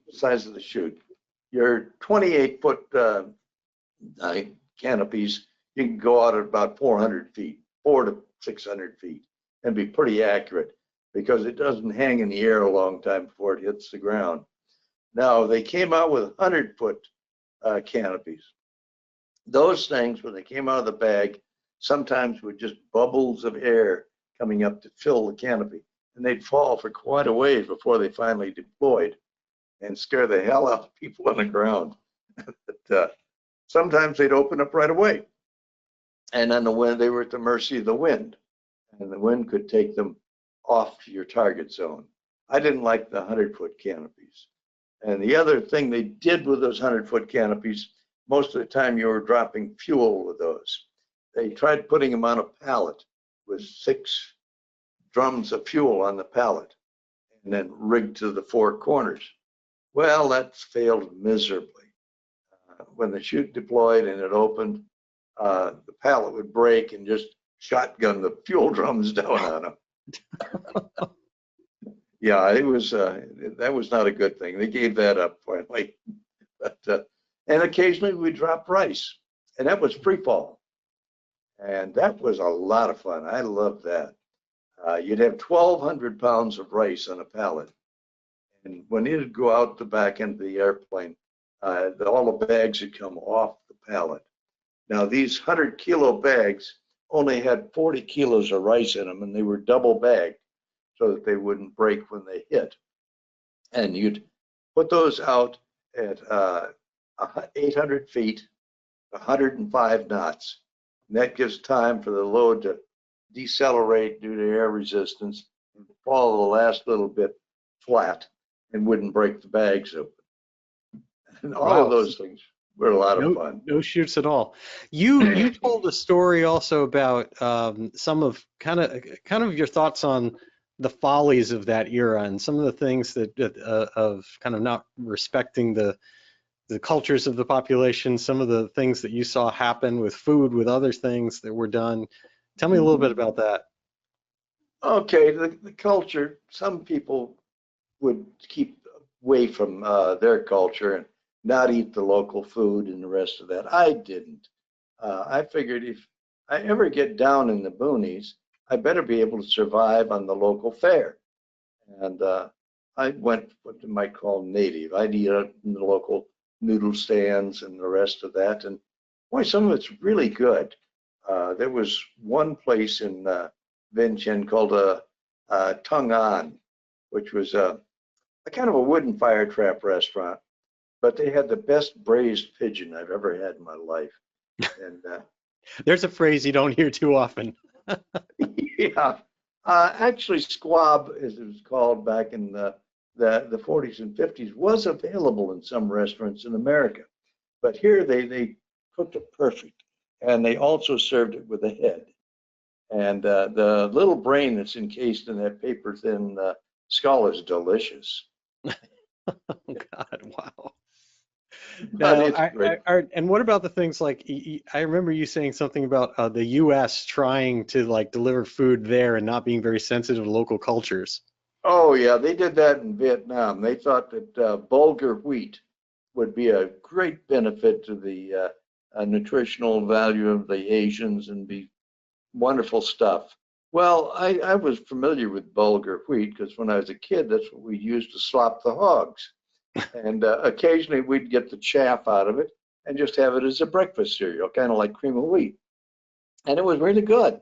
your 28-foot canopies, you can go out at about 400 feet, 400 to 600 feet, and be pretty accurate because it doesn't hang in the air a long time before it hits the ground. Now, they came out with 100-foot canopies. Those things, when they came out of the bag, sometimes were just bubbles of air coming up to fill the canopy. And they'd fall for quite a ways before they finally deployed and scare the hell out of people on the ground. But, sometimes they'd open up right away. And on the wind, they were at the mercy of the wind. And the wind could take them off your target zone. I didn't like the 100-foot canopies. And the other thing they did with those 100-foot canopies, most of the time you were dropping fuel with those. They tried putting them on a pallet with 6 drums of fuel on the pallet and then rigged to the 4 corners. Well, that's failed miserably. When the chute deployed and it opened, the pallet would break and just shotgun the fuel drums down on them. Yeah, it was that was not a good thing. They gave that up finally. But and occasionally we dropped rice, and that was free fall, and that was a lot of fun. I loved that. You'd have 1,200 pounds of rice on a pallet, and when it'd go out the back end of the airplane, all the bags would come off the pallet. Now these 100-kilo bags only had 40 kilos of rice in them, and they were double bagged so that they wouldn't break when they hit. And you'd put those out at 800 feet, 105 knots. And that gives time for the load to decelerate due to air resistance and fall the last little bit flat and wouldn't break the bags open. And all of those things were a lot of No, fun. no shoots at all. You told a story also about some of kind of your thoughts on the follies of that era and some of the things that of kind of not respecting the cultures of the population, some of the things that you saw happen with food, with other things that were done. Tell me a little bit Mhm. about that. Okay, the culture, some people would keep away from their culture and not eat the local food and the rest of that. I didn't. I figured if I ever get down in the boonies, I better be able to survive on the local fare. And I went what you might call native. I'd eat out in the local noodle stands and the rest of that. And boy, some of it's really good. There was one place in Vientiane called Tung An, which was a kind of a wooden fire trap restaurant, but they had the best braised pigeon I've ever had in my life. And There's a phrase you don't hear too often. yeah, actually, squab, as it was called back in the 40s and 50s, was available in some restaurants in America. But here they cooked it perfect. And they also served it with a head. And the little brain that's encased in that paper thin skull is delicious. Oh God, wow. But Now, it's great. and what about the things like I remember you saying something about the U.S. trying to like deliver food there and not being very sensitive to local cultures. Oh, yeah, they did that in Vietnam. They thought that bulgur wheat would be a great benefit to the nutritional value of the Asians and be wonderful stuff. Well, I was familiar with bulgur wheat because when I was a kid, that's what we used to slop the hogs. And occasionally we'd get the chaff out of it and just have it as a breakfast cereal, kind of like cream of wheat. And it was really good,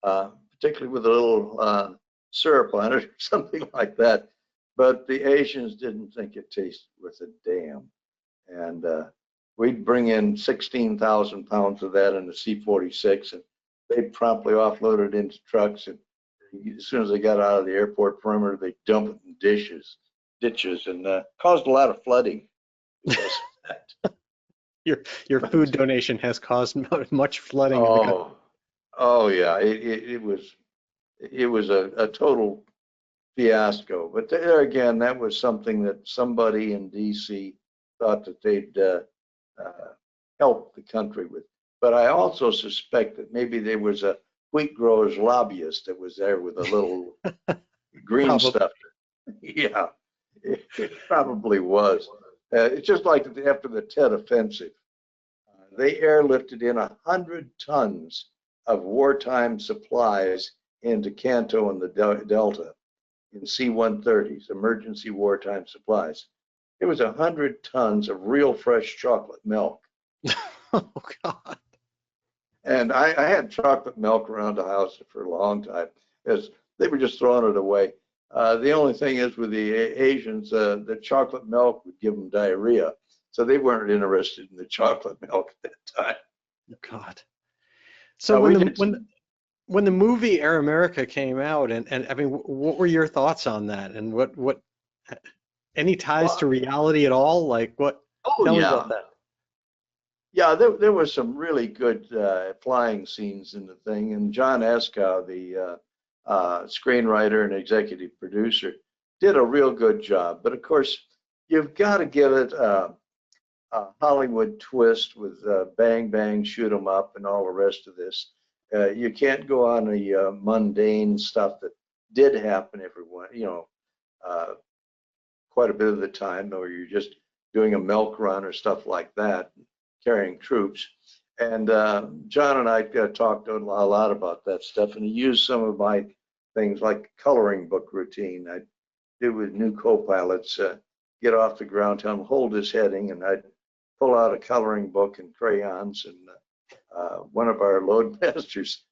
particularly with a little syrup on it or something like that. But the Asians didn't think it tasted worth a damn. And we'd bring in 16,000 pounds of that in a C-46, and they'd promptly offload it into trucks. And as soon as they got out of the airport perimeter, they dump it in ditches, and caused a lot of flooding because of that. Your food But donation has caused much flooding in the country. oh, oh yeah, it was a total fiasco. But there again, that was something that somebody in D.C. thought that they'd uh, help the country with. But I also suspect that maybe there was a wheat growers lobbyist that was there with a little green Probably. stuff. Yeah, it probably was. It's just like after the Tet Offensive, they airlifted in 100 tons of wartime supplies into Kanto and the Delta in C-130s, emergency wartime supplies. It was 100 tons of real fresh chocolate milk. Oh God. And I had chocolate milk around the house for a long time as they were just throwing it away. The only thing is with the Asians, the chocolate milk would give them diarrhea. So they weren't interested in the chocolate milk at that time. Oh, God. So We did some, when the movie Air America came out, and I mean, what were your thoughts on that? And what any ties to well, reality at all? Like what? oh Tell me about yeah. that. Yeah, there was some really good flying scenes in the thing. And John Askow, the screenwriter and executive producer, did a real good job. But of course, you've got to give it a Hollywood twist with bang, bang, shoot 'em up and all the rest of this. You can't go on the mundane stuff that did happen everyone, uh, quite a bit of the time, or you're just doing a milk run or stuff like that, carrying troops. And John and I talked a lot about that stuff, and he used some of my things like coloring book routine. I do with new co-pilots, get off the ground, tell him hold his heading, and I'd pull out a coloring book and crayons. And one of our load masters,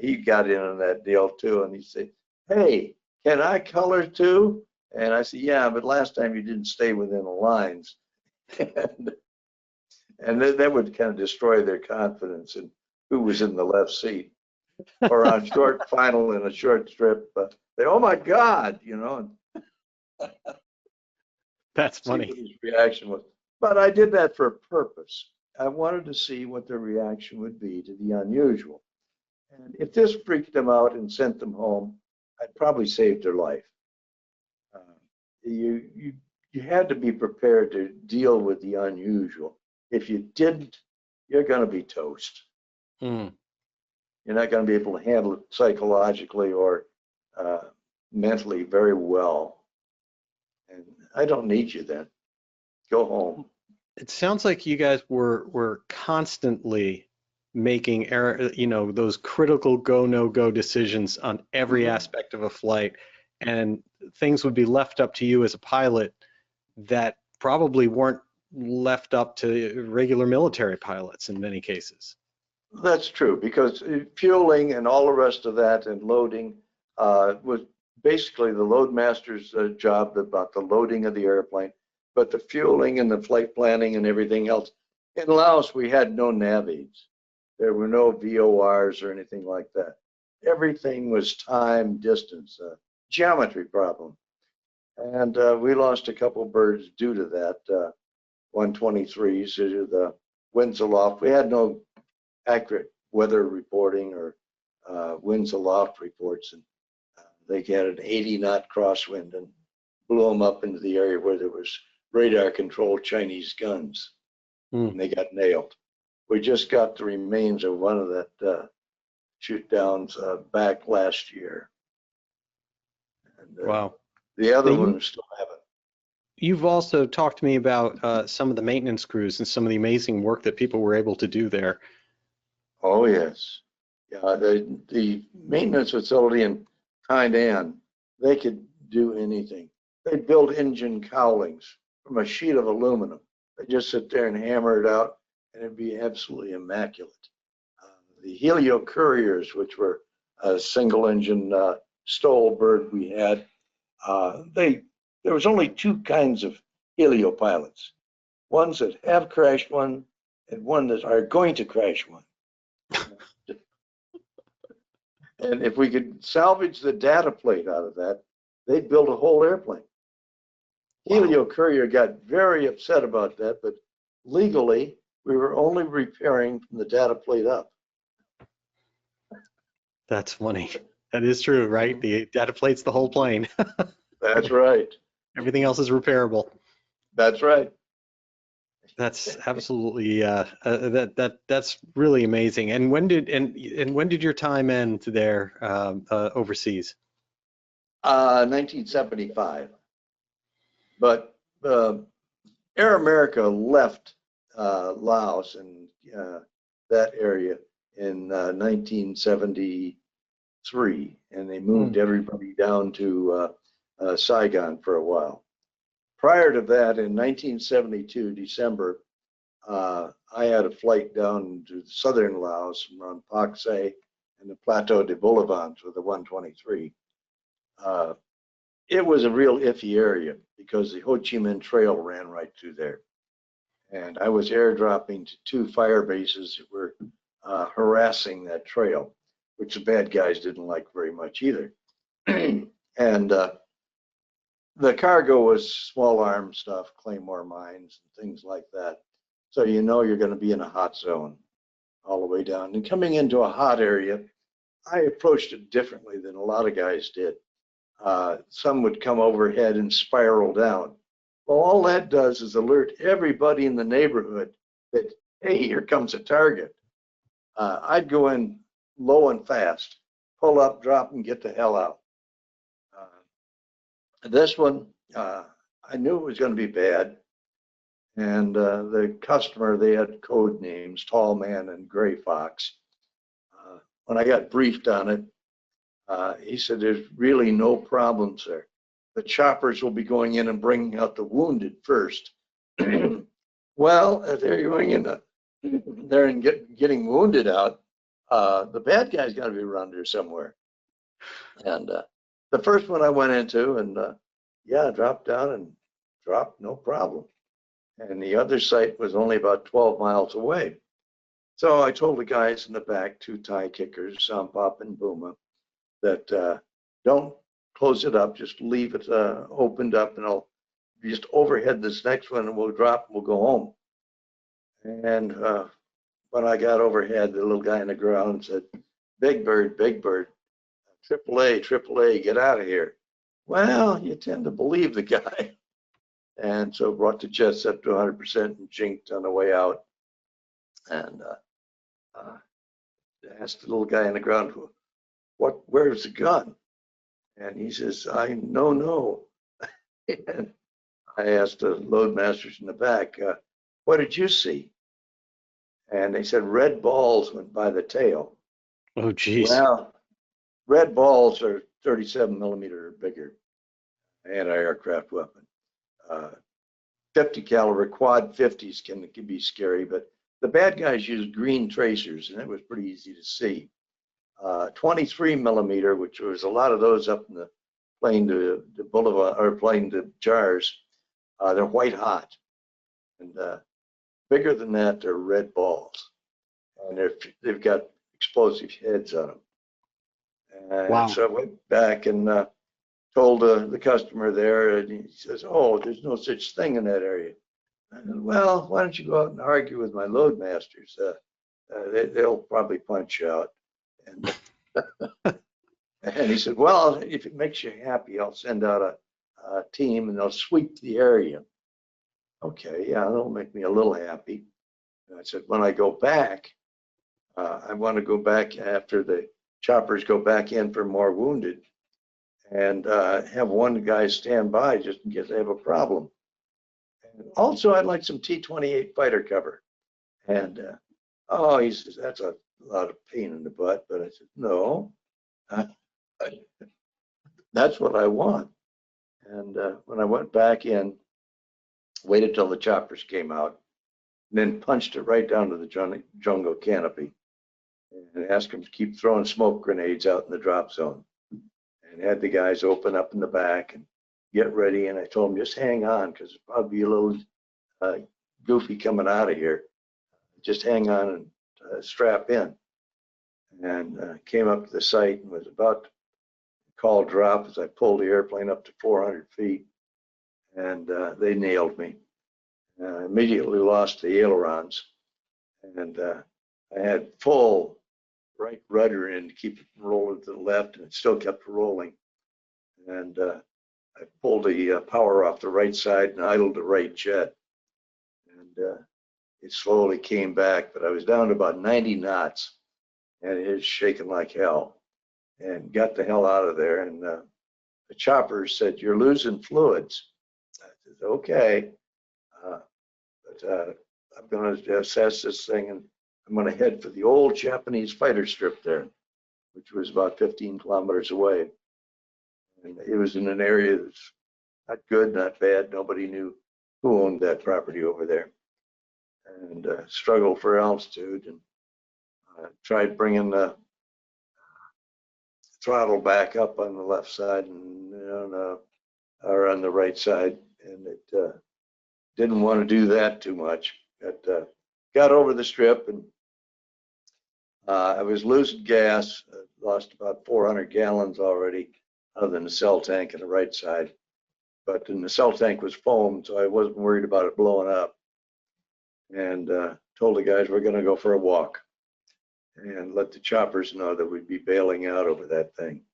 he got in on that deal too, and he said, "Hey, can I color too?" And I said, "Yeah, but last time you didn't stay within the lines." and that would kind of destroy their confidence in who was in the left seat. Or on short final in a short strip, they, oh my God, and That's see funny. what his reaction was. But I did that for a purpose. I wanted to see what their reaction would be to the unusual. And if this freaked them out and sent them home, I'd probably saved their life. Uh, you had to be prepared to deal with the unusual. If you didn't, you're going to be toast. Mm. You're not going to be able to handle it psychologically or mentally very well. And I don't need you then. Go home. It sounds like you guys were constantly making error, those critical go no go decisions on every aspect of a flight, and things would be left up to you as a pilot that probably weren't left up to regular military pilots in many cases. That's true, because fueling and all the rest of that and loading was basically the loadmaster's job about the loading of the airplane. But the fueling and the flight planning and everything else, in Laos, we had no nav aids. There were no VORs or anything like that. Everything was time, distance, geometry problem. And we lost a couple birds due to that, 123s, due to the winds aloft. We had no accurate weather reporting or winds aloft reports. And they had an 80-knot crosswind and blew them up into the area where there was radar-controlled Chinese guns, and they got nailed. We just got the remains of one of that shoot-downs back last year. And, wow. The other one we still haven't. You've also talked to me about some of the maintenance crews and some of the amazing work that people were able to do there. Oh, yes. Yeah, the maintenance facility in Taiwan, they could do anything. They build engine cowlings from a sheet of aluminum. They just sit there and hammer it out, and it'd be absolutely immaculate. The Helio Couriers, which were a single engine Stoll bird we had, there was only two kinds of Helio pilots. Ones that have crashed one and one that are going to crash one. And if we could salvage the data plate out of that, they'd build a whole airplane. Helio Courier got very upset about that, but legally, we were only repairing from the data plate up. That's funny. That is true, right? The data plate's the whole plane. That's right. Everything else is repairable. That's right. That's absolutely that's really amazing. And when did your time end there overseas? 1975. But Air America left Laos and that area in 1973, and they moved everybody down to Saigon for a while. Prior to that, in 1972, December, I had a flight down to southern Laos around Pak Se and the Plateau de Boulevard with the 123. It was a real iffy area because the Ho Chi Minh Trail ran right through there. And I was airdropping to two fire bases that were harassing that trail, which the bad guys didn't like very much either. And the cargo was small arms stuff, claymore mines, and things like that. So you know you're going to be in a hot zone all the way down. And coming into a hot area, I approached it differently than a lot of guys did. Some would come overhead and spiral down. Well, all that does is alert everybody in the neighborhood that, hey, here comes a target. I'd go in low and fast, pull up, drop, and get the hell out. This one, I knew it was going to be bad. And the customer, they had code names, Tall Man and Gray Fox. When I got briefed on it, he said, there's really no problem, sir. The choppers will be going in and bringing out the wounded first. Well, if they're going in there and getting wounded out, the bad guy's got to be around here somewhere. And the first one I went into, and yeah, dropped down and dropped, no problem. And the other site was only about 12 miles away. So I told the guys in the back, two Thai kickers, Sampop and Buma, that don't close it up, just leave it opened up, and I'll just overhead this next one and we'll drop and we'll go home. And when I got overhead, the little guy in the ground said, big bird, AAA, AAA, get out of here. Well, you tend to believe the guy. And so brought the jets up to 100% and jinked on the way out. And asked the little guy in the ground, where's the gun? And he says, I no. And I asked the loadmasters in the back, what did you see? And they said red balls went by the tail. Oh, geez. Well, red balls are 37 millimeter or bigger anti-aircraft weapon. 50 caliber quad 50s can be scary, but the bad guys use green tracers, and it was pretty easy to see. 23 millimeter, which was a lot of those up in the plane to Boulevard or plane to Jars, they're white hot, and bigger than that, they're red balls, and they've got explosive heads on them. And Wow. so I went back and told the customer there, and he says, "Oh, there's no such thing in that area." I said, "Well, why don't you go out and argue with my loadmasters? They'll probably punch you out." And and he said, "Well, if it makes you happy, I'll send out a team and they'll sweep the area." Okay, yeah, that'll make me a little happy. And I said, when I go back, I want to go back after the choppers go back in for more wounded, and have one guy stand by just in case I have a problem. And also, I'd like some T-28 fighter cover. And oh, he says, that's a lot of pain in the butt. But I said, no, that's what I want. And when I went back in, waited till the choppers came out, and then punched it right down to the jungle canopy and asked them to keep throwing smoke grenades out in the drop zone. And had the guys open up in the back and get ready. And I told them, just hang on, because it's probably a little goofy coming out of here. Just hang on and strap in. And came up to the site and was about to call drop as I pulled the airplane up to 400 feet. And they nailed me. Immediately lost the ailerons. And I had full right rudder in to keep it from rolling to the left, and it still kept rolling. And I pulled the power off the right side and idled the right jet. And it slowly came back, but I was down to about 90 knots, and it was shaking like hell. And got the hell out of there. And the chopper said, "You're losing fluids." I said, "Okay, but I'm going to assess this thing, and I'm going to head for the old Japanese fighter strip there, which was about 15 kilometers away." And it was in an area that's not good, not bad. Nobody knew who owned that property over there. And struggled for altitude, and tried bringing the throttle back up on the left side and or on the right side, and it didn't want to do that too much. But got over the strip, and I was losing gas. Lost about 400 gallons already, other than the cell tank on the right side. But then the cell tank was foam, so I wasn't worried about it blowing up. And told the guys we're going to go for a walk and let the choppers know that we'd be bailing out over that thing,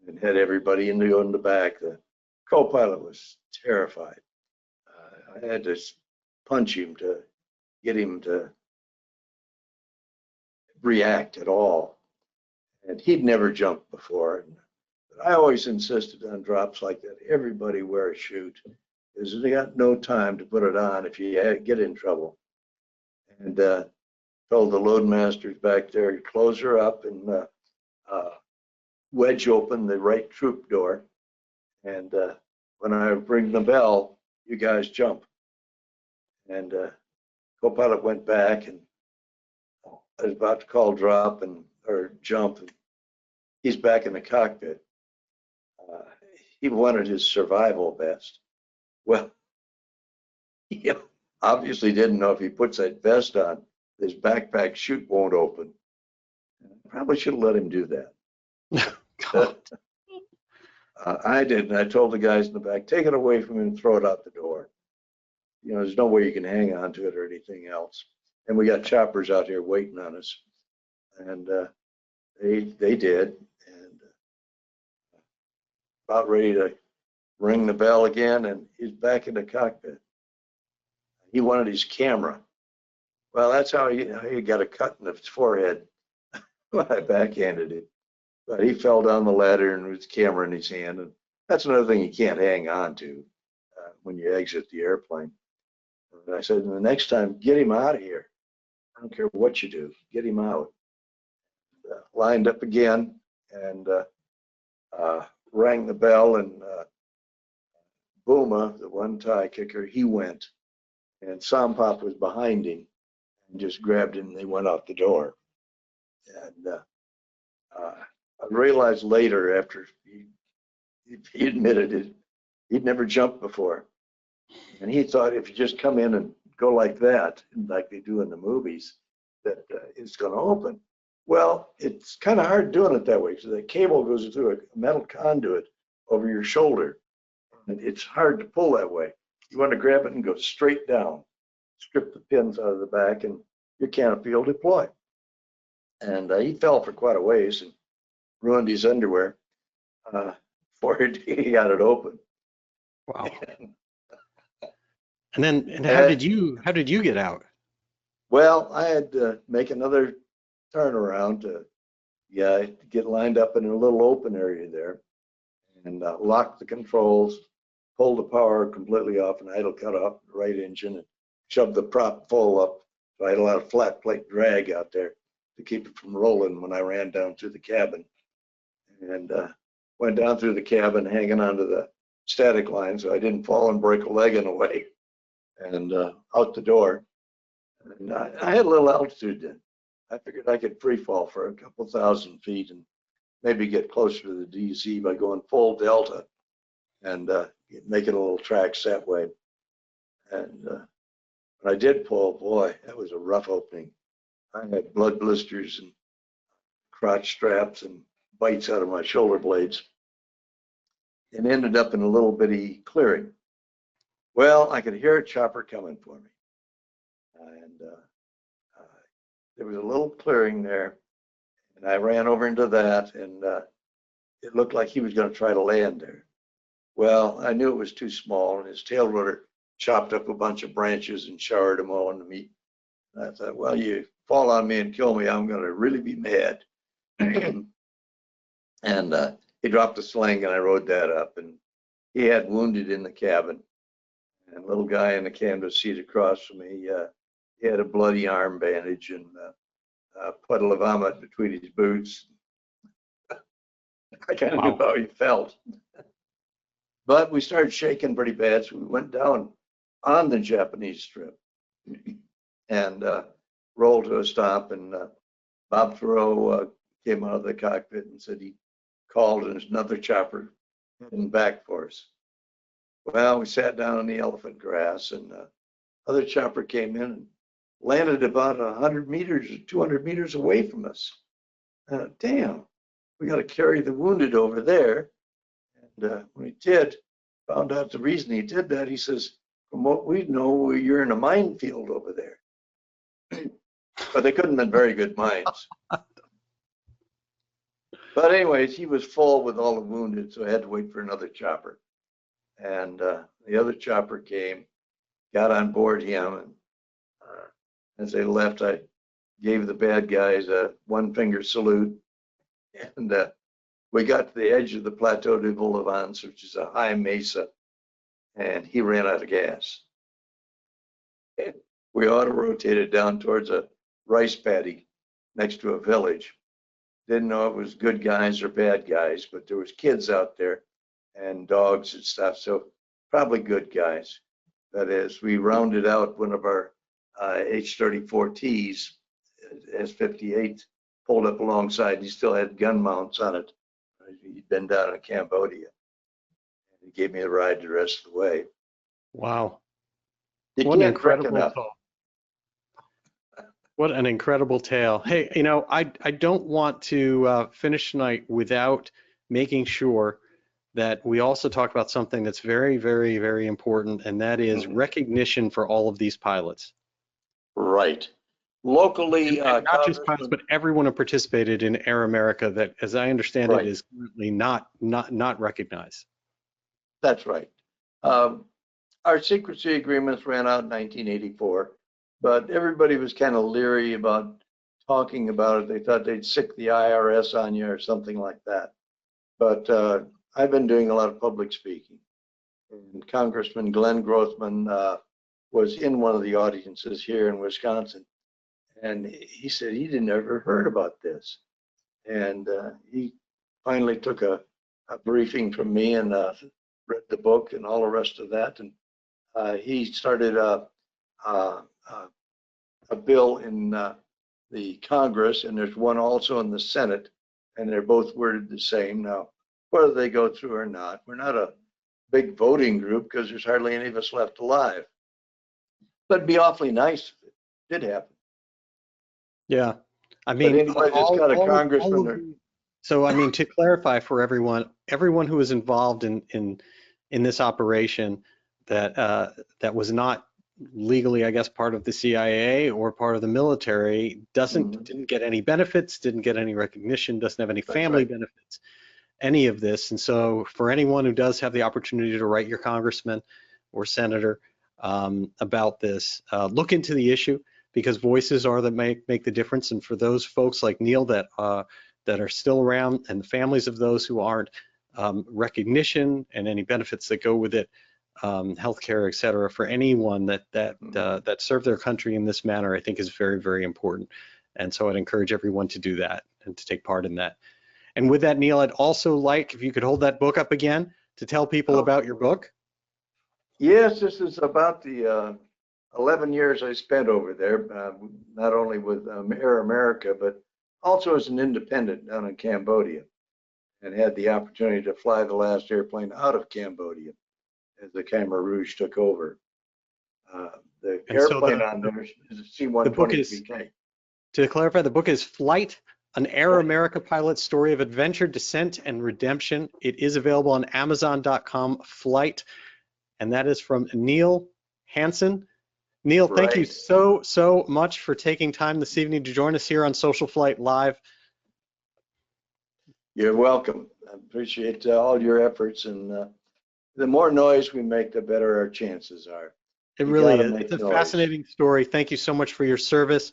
and had everybody in the back. The co-pilot was terrified. I had to punch him to get him to react at all. And he'd never jumped before. But I always insisted on drops like that. Everybody wear a chute, because they got no time to put it on if you get in trouble. And told the loadmasters back there to close her up and wedge open the right troop door. And when I ring the bell, you guys jump. And co-pilot went back, and I was about to call drop or jump, and he's back in the cockpit. He wanted his survival vest. Well, he obviously didn't know if he puts that vest on, his backpack chute won't open. Probably should have let him do that. I didn't. I told the guys in the back, take it away from him and throw it out the door. You know, there's no way you can hang on to it or anything else. And we got choppers out here waiting on us. And they did. And about ready to ring the bell again, and he's back in the cockpit. He wanted his camera. Well, that's how he got a cut in his forehead when I backhanded it. But he fell down the ladder and with his camera in his hand. And that's another thing you can't hang on to when you exit the airplane. And I said, the next time, get him out of here. I don't care what you do, get him out. Lined up again and rang the bell, and Booma, the one tie kicker, he went. And Sampop was behind him and just grabbed him and they went out the door. And I realized later, after he admitted it, he'd never jumped before. And he thought if you just come in and go like that, like they do in the movies, that it's going to open. Well, it's kind of hard doing it that way because the cable goes through a metal conduit over your shoulder. And it's hard to pull that way. You want to grab it and go straight down, strip the pins out of the back, and your canopy will deploy. And he fell for quite a ways and ruined his underwear before he got it open. Wow. And how did you get out? Well, I had to make another turnaround to get lined up in a little open area there, and lock the controls, pull the power completely off, and idle cut off the right engine, and shove the prop full up. So I had a lot of flat plate drag out there to keep it from rolling when I ran down through the cabin. And went down through the cabin hanging onto the static line so I didn't fall and break a leg in the way, and out the door. And I had a little altitude then. I figured I could free fall for a couple thousand feet and maybe get closer to the DZ by going full delta and making a little tracks that way. And when I did pull, boy, that was a rough opening. I had blood blisters and crotch straps and bites out of my shoulder blades, and ended up in a little bitty clearing. Well, I could hear a chopper coming for me. And there was a little clearing there, and I ran over into that, and it looked like he was going to try to land there. Well, I knew it was too small, and his tail rotor chopped up a bunch of branches and showered them all into me. And I thought, well, you fall on me and kill me, I'm going to really be mad. And he dropped the sling, and I rode that up, and he had wounded in the cabin. And a little guy in the canvas seat across from me, he had a bloody arm bandage and a puddle of vomit between his boots. I kind of knew how he felt. But we started shaking pretty bad, so we went down on the Japanese strip and rolled to a stop. And Bob Thoreau came out of the cockpit and said he called, and there's another chopper heading back for us. Well, we sat down on the elephant grass, and other chopper came in and landed about 100 meters or 200 meters away from us. Damn, we got to carry the wounded over there. And when he did, found out the reason he did that, he says, from what we know, you're in a minefield over there. But they couldn't have been very good mines. But anyways, he was full with all the wounded, so I had to wait for another chopper. And the other chopper came, got on board him, and as they left, I gave the bad guys a one-finger salute. And we got to the edge of the Plateau de Volevans, which is a high mesa, and he ran out of gas. And we auto-rotated down towards a rice paddy next to a village. Didn't know if it was good guys or bad guys, but there was kids out there and dogs and stuff, so probably good guys. That is, we rounded out one of our H-34Ts, S-58, pulled up alongside. He still had gun mounts on it. He'd been down in Cambodia. He gave me a ride the rest of the way. Wow. What an incredible tale. What an incredible tale. Hey, I don't want to finish tonight without making sure that we also talk about something that's very, very, very important, and that is recognition for all of these pilots. Right. Locally, And not just pilots, but everyone who participated in Air America that, as I understand it, is currently not recognized. That's right. Our secrecy agreements ran out in 1984, but everybody was kind of leery about talking about it. They thought they'd sick the IRS on you or something like that. But I've been doing a lot of public speaking. And Congressman Glenn Grothman was in one of the audiences here in Wisconsin. And he said he didn't ever heard about this. And he finally took a briefing from me and read the book and all the rest of that. And he started a bill in the Congress, and there's one also in the Senate, and they're both worded the same. Now, whether they go through or not, we're not a big voting group because there's hardly any of us left alive. But it'd be awfully nice if it did happen. Yeah, I mean, anybody that's got a congressman. So, I mean, to clarify for everyone who was involved in this operation that was not legally, I guess, part of the CIA or part of the military didn't get any benefits, didn't get any recognition, doesn't have any family benefits, any of this. And so, for anyone who does have the opportunity to write your congressman or senator about this, look into the issue, because voices are that make the difference. And for those folks like Neil that are still around, and the families of those who aren't, recognition and any benefits that go with it, healthcare, et cetera, for anyone that served their country in this manner, I think is very, very important. And so I'd encourage everyone to do that and to take part in that. And with that, Neil, I'd also like, if you could hold that book up again, to tell people about your book. Yes, this is about the 11 years I spent over there, not only with Air America, but also as an independent down in Cambodia, and had the opportunity to fly the last airplane out of Cambodia as the Khmer Rouge took over. The airplane on there is a C-120 To clarify, the book is Flight, an Air America pilot's story of adventure, descent, and redemption. It is available on Amazon.com, Flight, and that is from Neil Hansen. Neil, thank you so much for taking time this evening to join us here on SocialFlight Live. You're welcome. I appreciate all your efforts, and the more noise we make, the better our chances are. It really is. It's a fascinating story. Thank you so much for your service,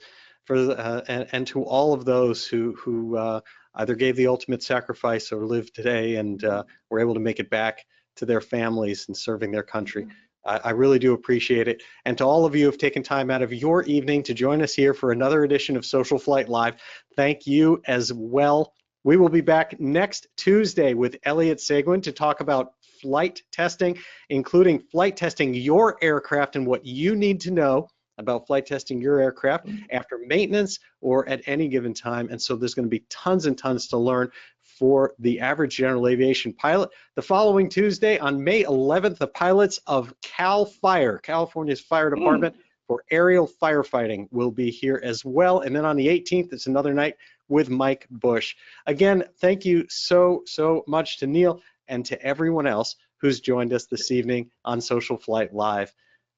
and to all of those who either gave the ultimate sacrifice or live today and were able to make it back to their families and serving their country. I really do appreciate it. And to all of you who have taken time out of your evening to join us here for another edition of SocialFlight Live, thank you as well. We will be back next Tuesday with Elliot Seguin to talk about flight testing, including flight testing your aircraft and what you need to know about flight testing your aircraft after maintenance or at any given time. And so there's going to be tons and tons to learn for the average general aviation pilot. The following Tuesday, on May 11th, the pilots of CAL FIRE, California's fire department for aerial firefighting, will be here as well. And then on the 18th, it's another night with Mike Bush. Again, thank you so much to Neil and to everyone else who's joined us this evening on SocialFlight Live.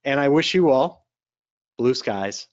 And I wish you all blue skies.